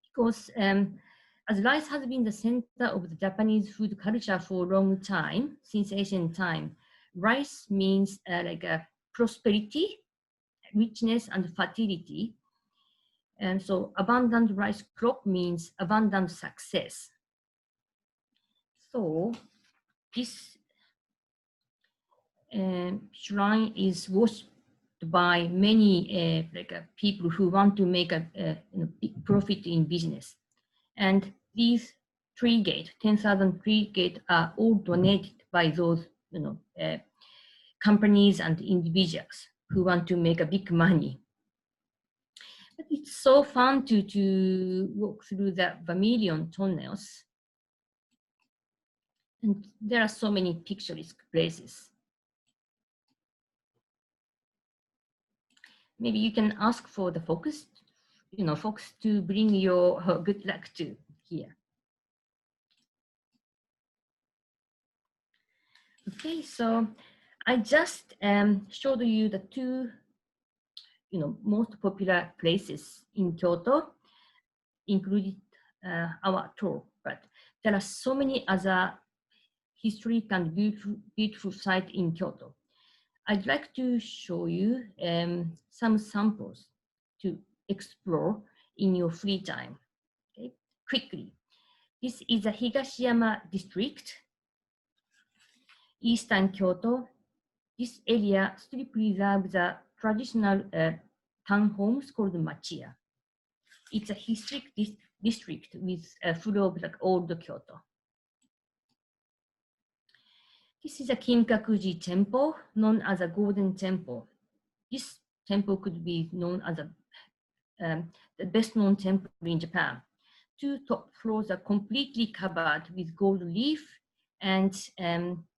Because as rice has been the center of the Japanese food culture for a long time, since ancient time, rice means like a prosperity, richness, and fertility. And so abundant rice crop means abundant success. So this shrine is worshipped by many people who want to make a big profit in business. And these tree gate, 10,000 tree gate are all donated by those companies and individuals who want to make a big money. But it's so fun to walk through the vermilion tunnels. And there are so many picturesque places. Maybe you can ask for the fox to bring your good luck to here. Okay, so I just showed you the two, most popular places in Kyoto, including our tour. But there are so many other historic and beautiful sites in Kyoto. I'd like to show you some samples to explore in your free time. Okay, quickly. This is a Higashiyama district, Eastern Kyoto. This area still preserves the traditional townhomes called machiya. It's a historic district with full of old Kyoto. This is a Kinkakuji Temple, known as a Golden Temple. This temple could be known as the best known temple in Japan. Two top floors are completely covered with gold leaf, and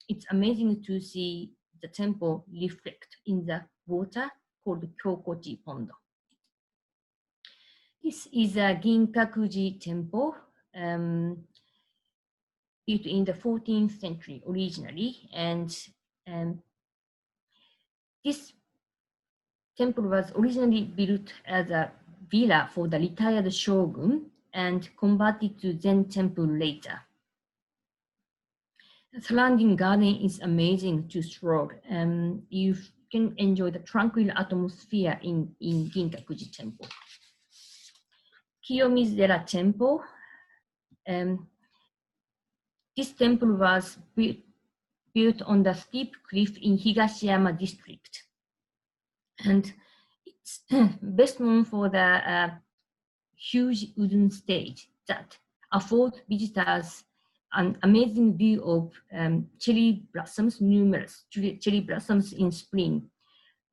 it's amazing to see the temple reflect in the water called Kyokochi Pond. This is a Ginkakuji Temple, built in the 14th century originally, and this temple was originally built as a villa for the retired shogun and converted to Zen temple later. The surrounding garden is amazing to stroll. You can enjoy the tranquil atmosphere in Ginkakuji Temple. Kiyomizera Temple. This temple was built on the steep cliff in Higashiyama district. And it's best known for the huge wooden stage that affords visitors an amazing view of cherry blossoms, numerous cherry blossoms in spring,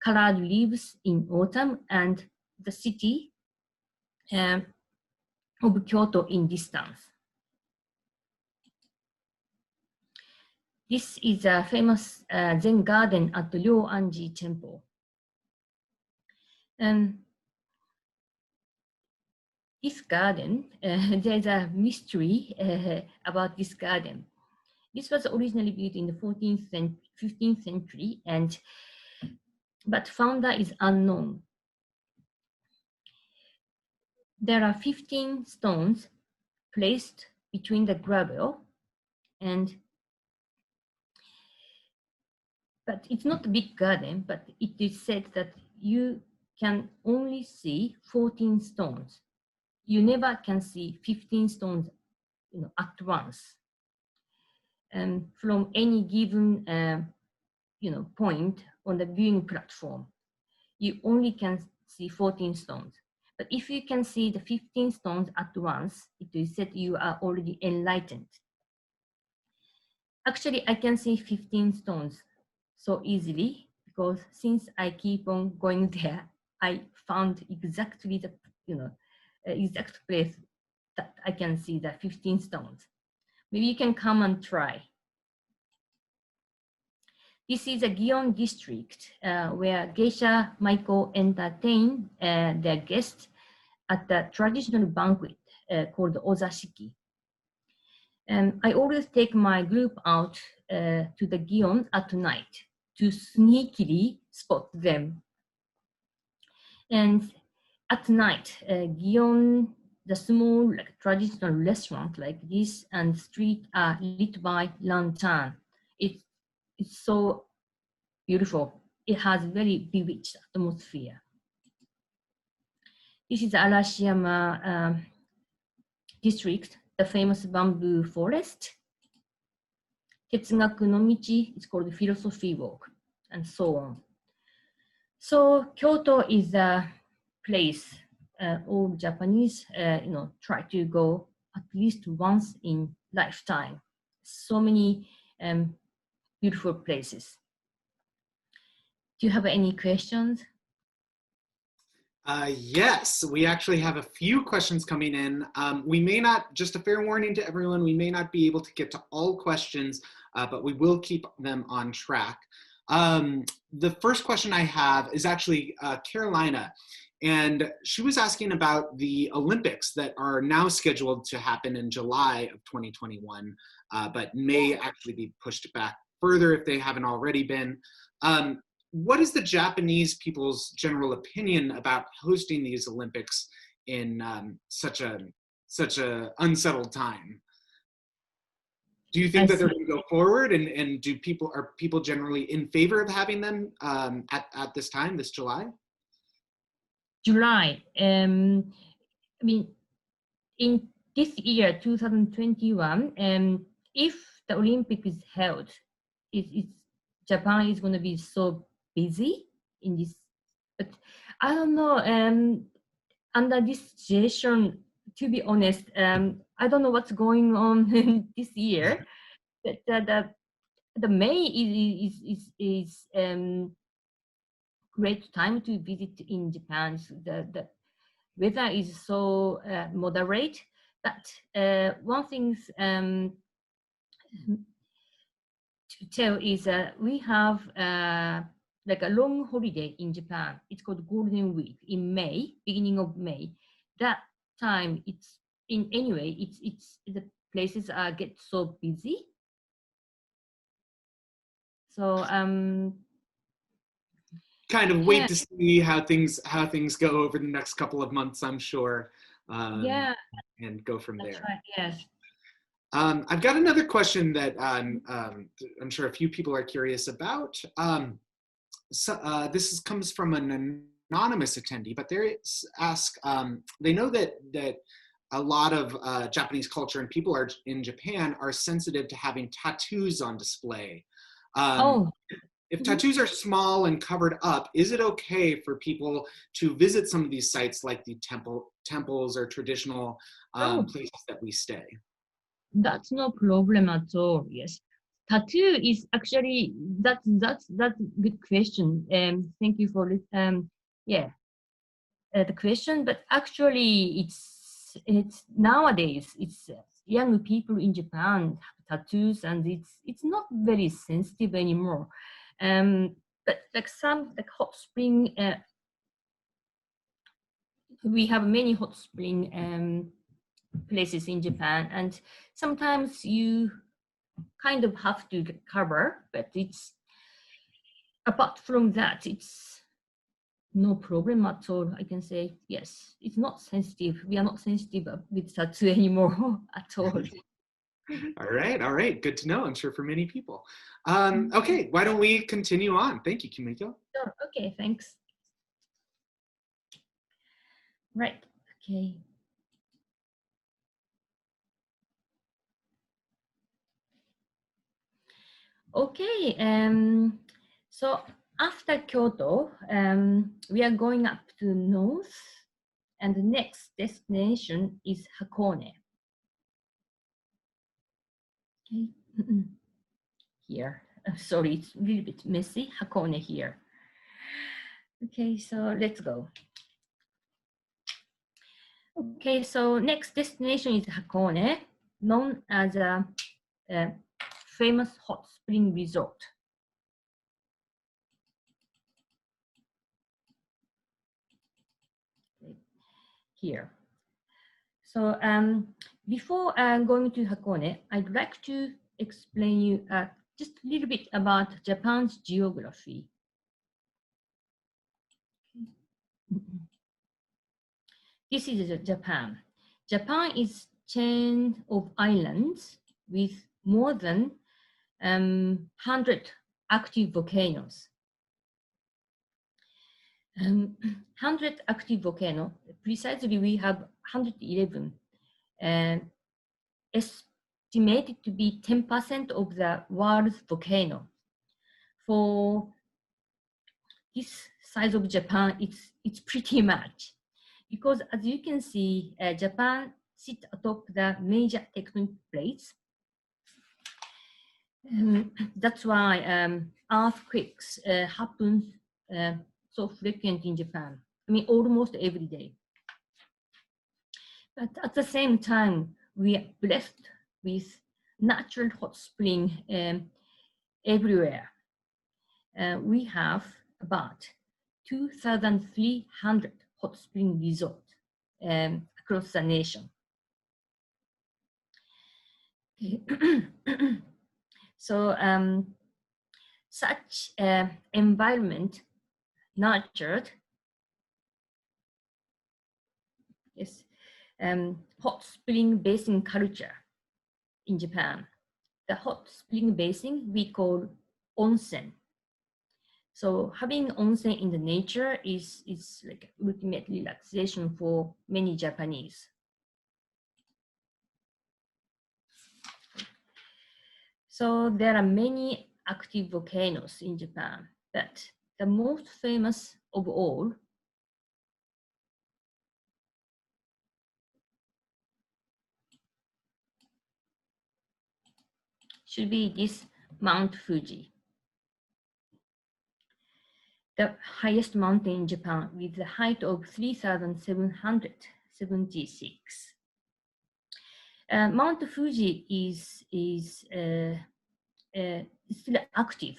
colored leaves in autumn, and the city of Kyoto in distance. This is a famous Zen garden at the Ryoanji Temple. this garden, there's a mystery about this garden. This was originally built in the 14th and 15th century, but founder is unknown. There are 15 stones placed between the gravel, but it's not a big garden, but it is said that you can only see 14 stones. You never can see 15 stones, at once. And from any given, point on the viewing platform, you only can see 14 stones. But if you can see the 15 stones at once, it is said you are already enlightened. Actually, I can see 15 stones so easily because since I keep on going there, I found exactly the exact place that I can see the 15 stones. Maybe you can come and try. This is a Gion district where geisha Maiko entertain their guests at the traditional banquet called Ozashiki. I always take my group out to the Gion at night to sneakily spot them. And at night, Gion, the small traditional restaurant like this and street are lit by lantern. It's so beautiful. It has very bewitched atmosphere. This is Arashiyama district, the famous bamboo forest. Tetsugaku no Michi is called Philosophy Walk, and so on. So Kyoto is a place all Japanese, try to go at least once in lifetime. So many beautiful places. Do you have any questions? Yes, we actually have a few questions coming in. We may not, just a fair warning to everyone, we may not be able to get to all questions, but we will keep them on track. The first question I have is actually Carolina, and she was asking about the Olympics that are now scheduled to happen in July of 2021, but may actually be pushed back further if they haven't already been. What is the Japanese people's general opinion about hosting these Olympics in such a unsettled time? Do you think that they're going to go forward, and are people generally in favor of having them at this time, this July? July. I mean, in this year, 2021, if the Olympic is held, Japan is going to be so busy in this. But I don't know. Under this situation, to be honest, I don't know what's going on this year. The May is great time to visit in Japan. So the weather is so moderate. But one thing to tell is we have like a long holiday in Japan. It's called Golden Week in May, beginning of May. That time, it's the places get so busy. So kind of wait to see how things go over the next couple of months, I'm sure. And go from there. Right, yes. I've got another question that I'm sure a few people are curious about. This comes from an anonymous attendee, but they ask, they know that a lot of Japanese culture and people in Japan are sensitive to having tattoos on display. If tattoos are small and covered up, is it okay for people to visit some of these sites like the temples or traditional places that we stay? That's no problem at all. Yes, tattoo is actually that's good question. Thank you for the question. But actually, it's nowadays it's young people in Japan have tattoos, and it's not very sensitive anymore. But like some hot spring we have many hot spring places in Japan, and sometimes you kind of have to cover, but it's apart from that, it's no problem at all. I can say yes. It's not sensitive. We are not sensitive with tattoo anymore at all. All right. Good to know. I'm sure for many people. Okay, why don't we continue on? Thank you, Kumiko. Sure. Okay, thanks. Right. Okay. Okay. So after Kyoto, we are going up to north, and the next destination is Hakone. Okay. Here. Sorry, it's a little bit messy. Hakone here. Okay, so let's go. Okay, so next destination is Hakone, known as a famous hot spring resort. Okay, here. So before going to Hakone, I'd like to explain you just a little bit about Japan's geography. This is Japan. Japan is a chain of islands with more than 100 active volcanoes. 100 active volcanoes, precisely we have 111, estimated to be 10% of the world's volcano. For this size of Japan, it's pretty much. Because as you can see, Japan sits atop the major tectonic plates. That's why earthquakes happen so frequent in Japan. I mean, almost every day. But at the same time, we are blessed with natural hot spring everywhere. We have about 2,300 hot spring resorts across the nation. Okay. So such environment nurtured hot spring basin culture in Japan. The hot spring basin we call onsen. So having onsen in the nature is like ultimate relaxation for many Japanese. So there are many active volcanoes in Japan, but the most famous of all should be this Mount Fuji, the highest mountain in Japan with a height of 3,776. Mount Fuji is still active.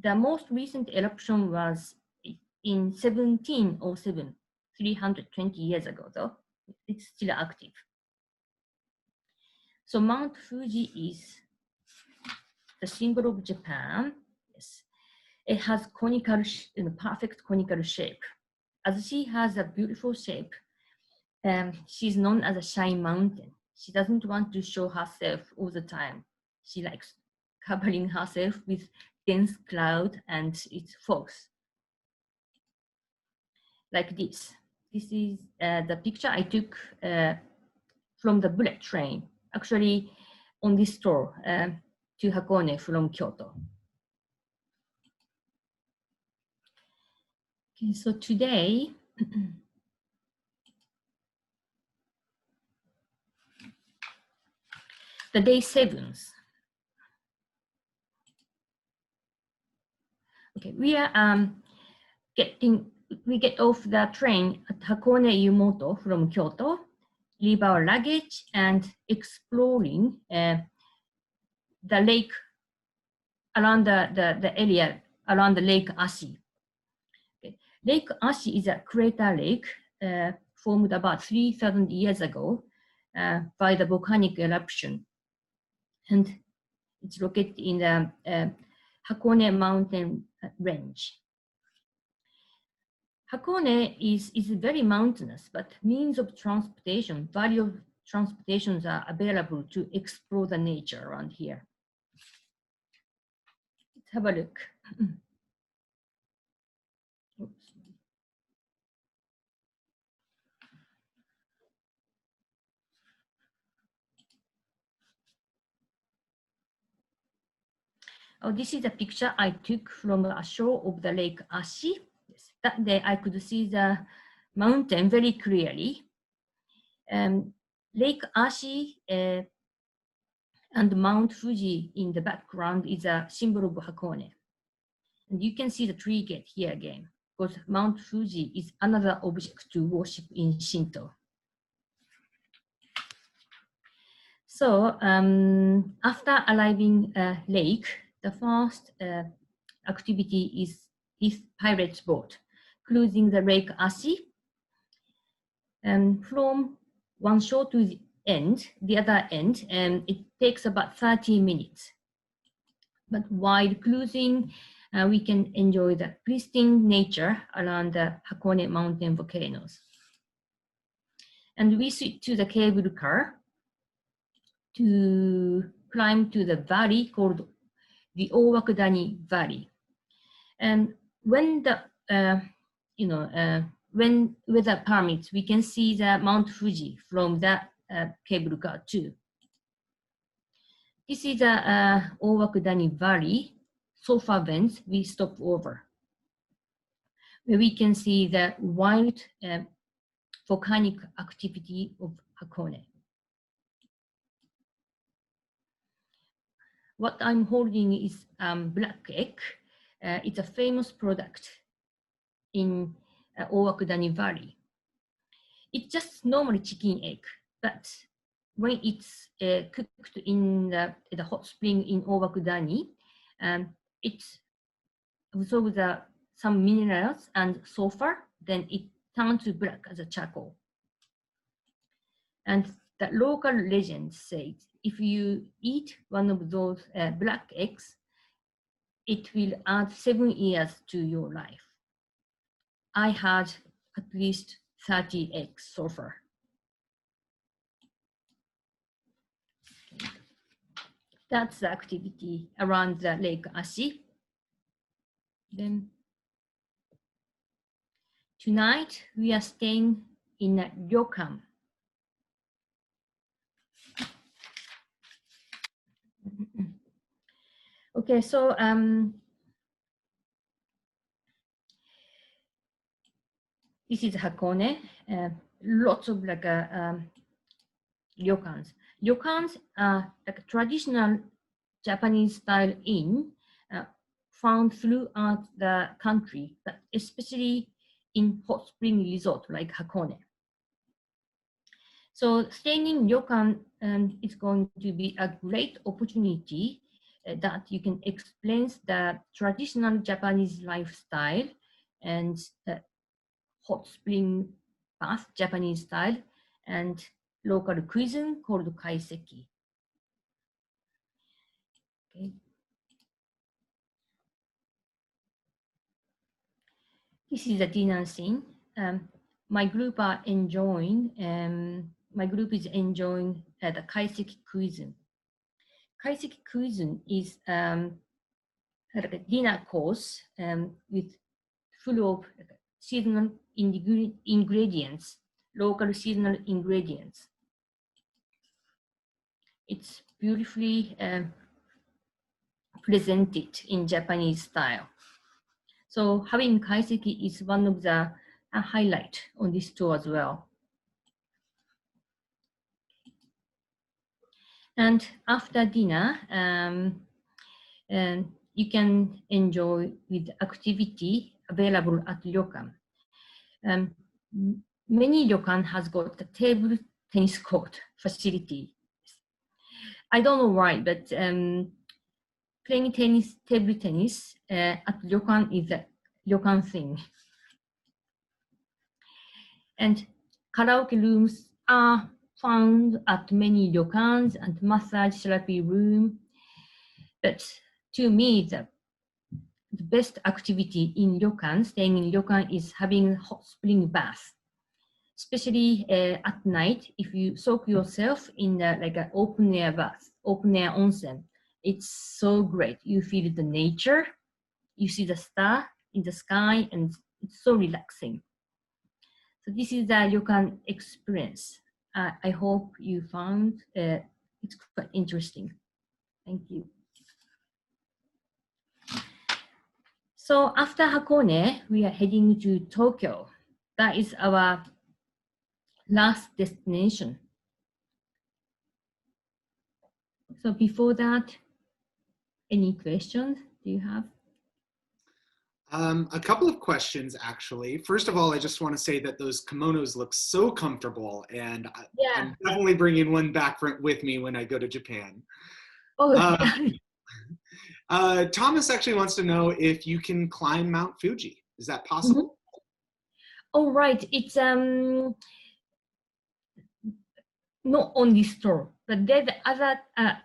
The most recent eruption was in 1707, 320 years ago, though. It's still active. So Mount Fuji is the symbol of Japan. Yes. It has conical, perfect conical shape. As she has a beautiful shape, she's known as a shy mountain. She doesn't want to show herself all the time. She likes covering herself with dense cloud and its fogs. Like this. This is the picture I took from the bullet train, actually on this tour to Hakone from Kyoto. Okay, so today, the day 7. Okay, we are we get off the train at Hakone Yumoto from Kyoto, leave our luggage and exploring the lake around the area around the Lake Ashi. Okay. Lake Ashi is a crater lake formed about 3,000 years ago by the volcanic eruption. And it's located in the Hakone mountain range. Hakone is very mountainous, but means of transportation, various transportations are available to explore the nature around here. Let's have a look. Oops. Oh, this is a picture I took from a shore of the Lake Ashi. Yes, that day I could see the mountain very clearly. Lake Ashi and Mount Fuji in the background is a symbol of Hakone. And you can see the tree gate here again, because Mount Fuji is another object to worship in Shinto. So after arriving lake, the first activity is this pirate's boat, cruising the Lake Ashi. And from one shore to the other end, it takes about 30 minutes. But while cruising, we can enjoy the pristine nature around the Hakone mountain volcanoes. And we switch to the cable car to climb to the valley called the Owakudani Valley. And when the, when weather permits, we can see the Mount Fuji from that cable car too. This is the Owakudani Valley. So far whence we stop over, where we can see the wild volcanic activity of Hakone. What I'm holding is black egg. It's a famous product in Owakudani Valley. It's just normal chicken egg, but when it's cooked in the hot spring in Owakudani, it absorbs some minerals and sulfur, then it turns to black as a charcoal. And the local legend says, if you eat one of those black eggs, it will add 7 years to your life. I had at least 30 eggs so far. That's the activity around the Lake Ashi. Then tonight we are staying in a ryokan. Okay, so this is Hakone. Lots of like ryokans. Ryokans are like a traditional Japanese style inn found throughout the country, but especially in hot spring resort like Hakone. So staying in ryokan is going to be a great opportunity that you can experience the traditional Japanese lifestyle and hot spring bath Japanese style and local cuisine called kaiseki. Okay. This is a dinner scene. My group are enjoying. My group is enjoying the kaiseki cuisine. Kaiseki cuisine is like a dinner course with full of seasonal ingredients, local seasonal ingredients. It's beautifully presented in Japanese style. So having kaiseki is one of the highlight on this tour as well. And after dinner, you can enjoy with activity available at ryokan. Many ryokan has got a table tennis court facility. I don't know why, but playing tennis, table tennis at ryokan is a ryokan thing. And karaoke rooms are found at many ryokans and massage therapy room. But to me, the best activity in ryokan, staying in ryokan, is having hot spring bath. Especially at night, if you soak yourself in like an open air bath, open air onsen, it's so great. You feel the nature, you see the star in the sky, and it's so relaxing. So this is the ryokan experience. I hope you found it's quite interesting. Thank you. So after Hakone, we are heading to Tokyo. That is our last destination. So before that, any questions do you have? A couple of questions, actually. First of all, I just want to say that those kimonos look so comfortable, and I'm definitely bringing one back with me when I go to Japan. Oh, Thomas actually wants to know if you can climb Mount Fuji. Is that possible? Mm-hmm. Oh, right. It's not on this tour, but there's other,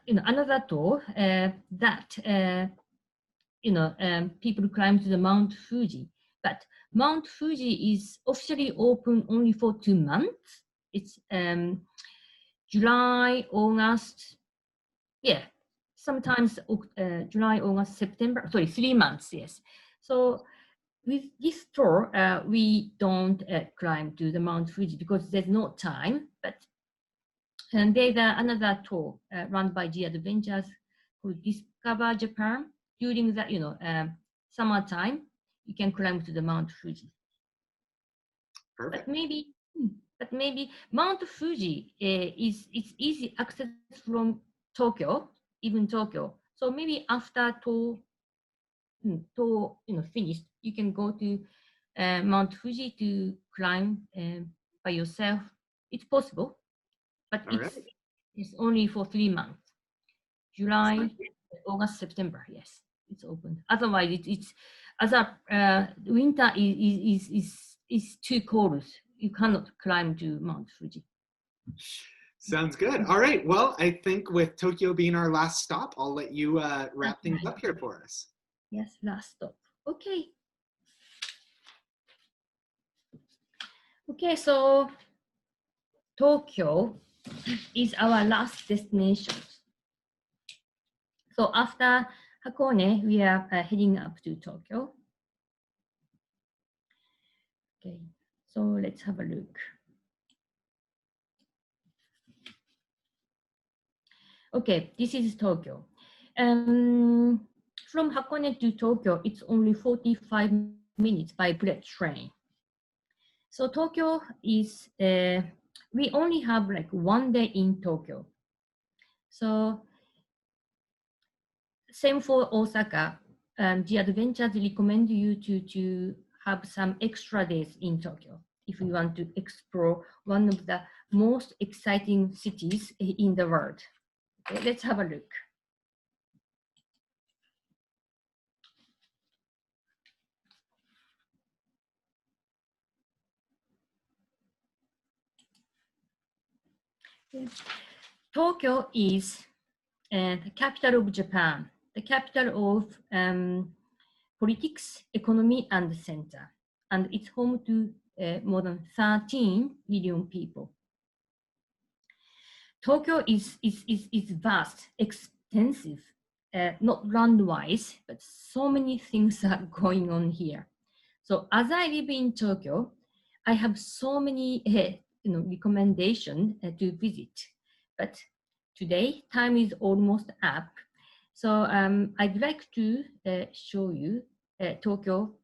another tour that people climb to the Mount Fuji. But Mount Fuji is officially open only for 2 months. It's July, August, yeah, sometimes July, August, September, sorry, 3 months, yes. So with this tour, we don't climb to the Mount Fuji because there's no time, but and there's another tour run by Gadventures called Discover Japan. During the summertime, you can climb to the Mount Fuji. Perfect. But maybe Mount Fuji it's easy access from Tokyo, even Tokyo. So maybe after tour finished, you can go to Mount Fuji to climb by yourself. It's possible, but it's only for 3 months. July, August, September. Yes, it's open. Otherwise, it's winter is too cold. You cannot climb to Mount Fuji. Sounds good. All right. Well, I think with Tokyo being our last stop, I'll let you wrap things up here for us. Yes, last stop. Okay. Okay, so Tokyo is our last destination. So after Hakone, we are heading up to Tokyo. Okay, so let's have a look. Okay, this is Tokyo. From Hakone to Tokyo, it's only 45 minutes by bullet train. So Tokyo is, we only have like 1 day in Tokyo. So same for Osaka. The Adventures recommend you to have some extra days in Tokyo if you want to explore one of the most exciting cities in the world. Okay, let's have a look. Tokyo is the capital of Japan, the capital of politics, economy, and center. And it's home to more than 13 million people. Tokyo is vast, extensive, not land-wise, but so many things are going on here. So as I live in Tokyo, I have so many recommendations to visit. But today, time is almost up. So I'd like to show you Tokyo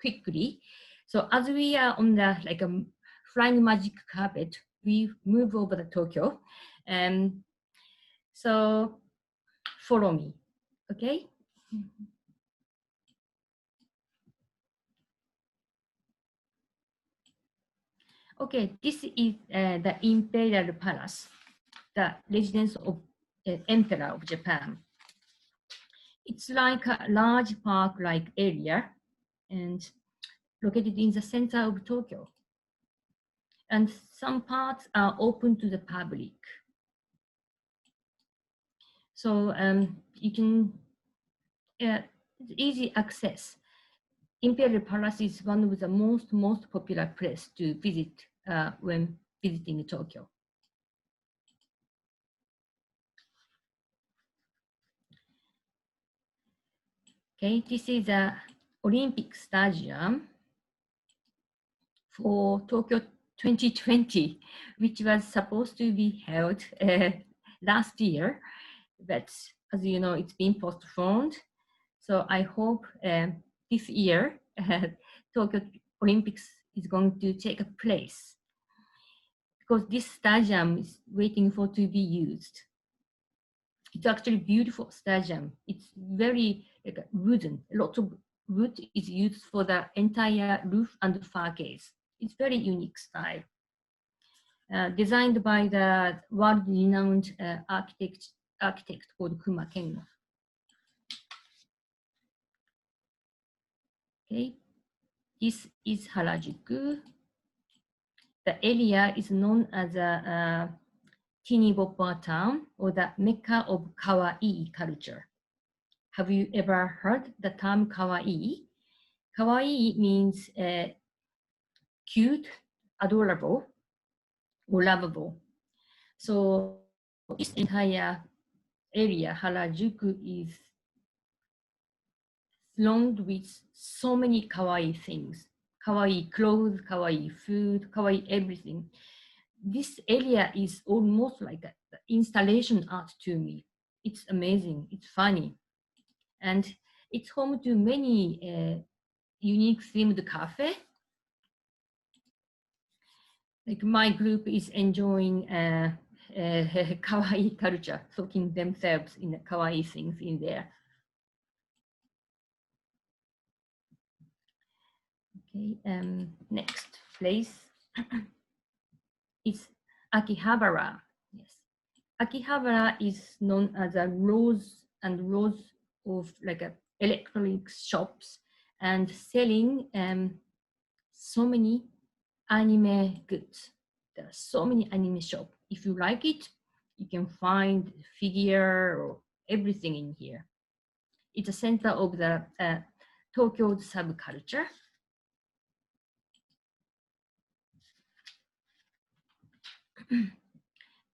quickly. So as we are on the flying magic carpet, we move over to Tokyo. So follow me, okay? Okay, this is the Imperial Palace, the residence of Emperor of Japan. It's like a large park-like area and located in the center of Tokyo. and some parts are open to the public. So you can easy access. Imperial Palace is one of the most popular place to visit when visiting Tokyo. Okay, this is the Olympic Stadium for Tokyo 2020, which was supposed to be held last year, but as you know, it's been postponed. So I hope this year Tokyo Olympics is going to take place, because this stadium is waiting for to be used. It's actually a beautiful stadium. It's very like wooden. Lots of wood is used for the entire roof and facades. It's very unique style. Designed by the world-renowned architect called Kumiko. Okay, this is Harajuku. The area is known as a teeny bopper town, or the Mecca of kawaii culture. Have you ever heard the term kawaii? Kawaii means cute, adorable, or lovable. So this entire area, Harajuku, is thronged with so many kawaii things. Kawaii clothes, kawaii food, kawaii everything. This area is almost like an installation art to me. It's amazing, it's funny. And it's home to many unique themed cafe. Like my group is enjoying kawaii culture, soaking themselves in the kawaii things in there. Okay, next place is Akihabara. Yes, Akihabara is known as a rows and rows of like electronics shops and selling so many anime goods. There are so many anime shops. If you like it, you can find figure or everything in here. It's a center of the Tokyo's subculture.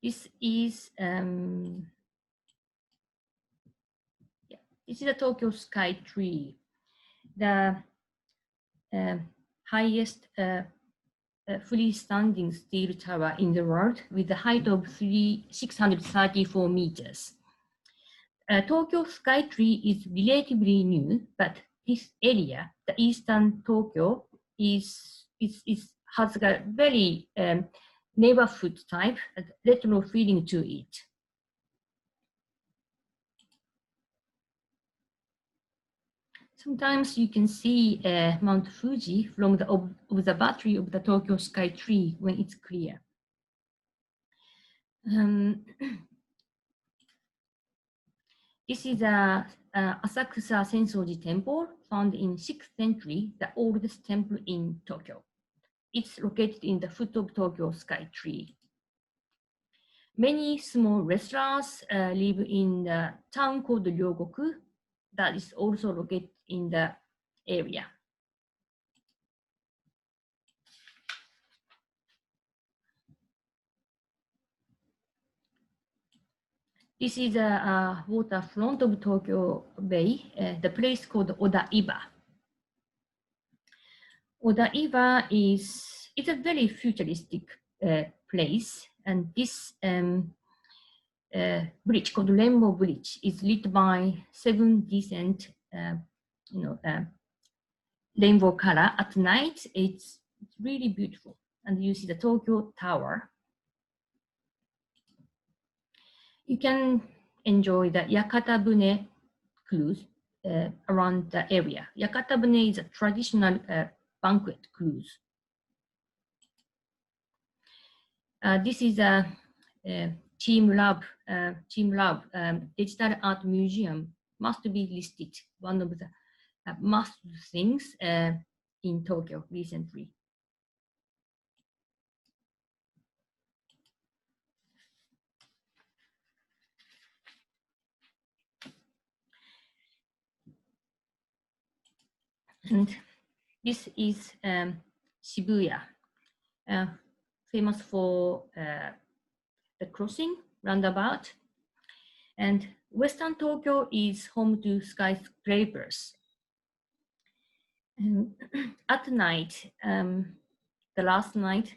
This is this is the Tokyo Sky Tree, the highest freestanding steel tower in the world with a height of 634 meters. Tokyo Sky Tree is relatively new, but this area, the Eastern Tokyo, has a very neighborhood type, retro feeling to it. Sometimes you can see Mount Fuji from the observatory of the Tokyo Sky Tree when it's clear. This is a Asakusa Sensoji Temple, found in 6th century, the oldest temple in Tokyo. It's located in the foot of Tokyo Sky Tree. Many small restaurants live in the town called Ryogoku, that is also located in the area. This is a waterfront of Tokyo Bay, the place called Odaiba. Odaiba is a very futuristic place, and this bridge called Rainbow Bridge is lit by 7 decent, rainbow color at night. It's really beautiful, and you see the Tokyo Tower. You can enjoy the Yakatabune cruise around the area. Yakatabune is a traditional banquet cruise. This is a Team Lab digital art museum, must be listed, one of the must things in Tokyo recently. And this is Shibuya, famous for the crossing roundabout. And Western Tokyo is home to skyscrapers. And at night, the last night,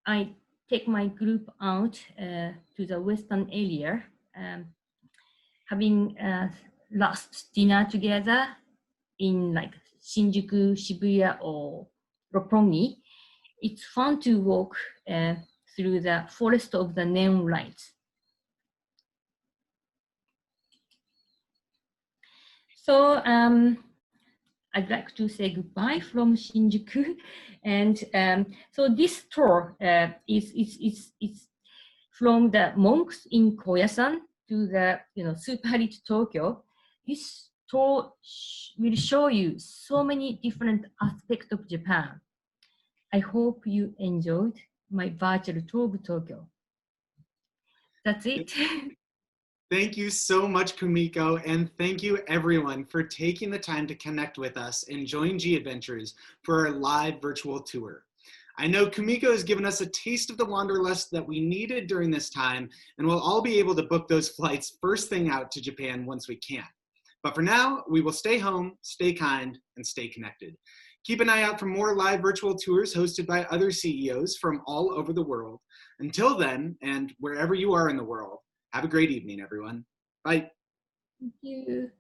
I take my group out to the western area, having last dinner together in like Shinjuku, Shibuya, or Roppongi. It's fun to walk through the forest of the neon lights. So I'd like to say goodbye from Shinjuku, and so this tour is from the monks in Koyasan to the super rich Tokyo. This tour will show you so many different aspects of Japan. I hope you enjoyed my virtual tour of Tokyo. That's it. Thank you so much, Kumiko, and thank you everyone for taking the time to connect with us and join Gadventures for our live virtual tour. I know Kumiko has given us a taste of the wanderlust that we needed during this time, and we'll all be able to book those flights first thing out to Japan once we can. But for now, we will stay home, stay kind, and stay connected. Keep an eye out for more live virtual tours hosted by other CEOs from all over the world. Until then, and wherever you are in the world, have a great evening, everyone. Bye. Thank you.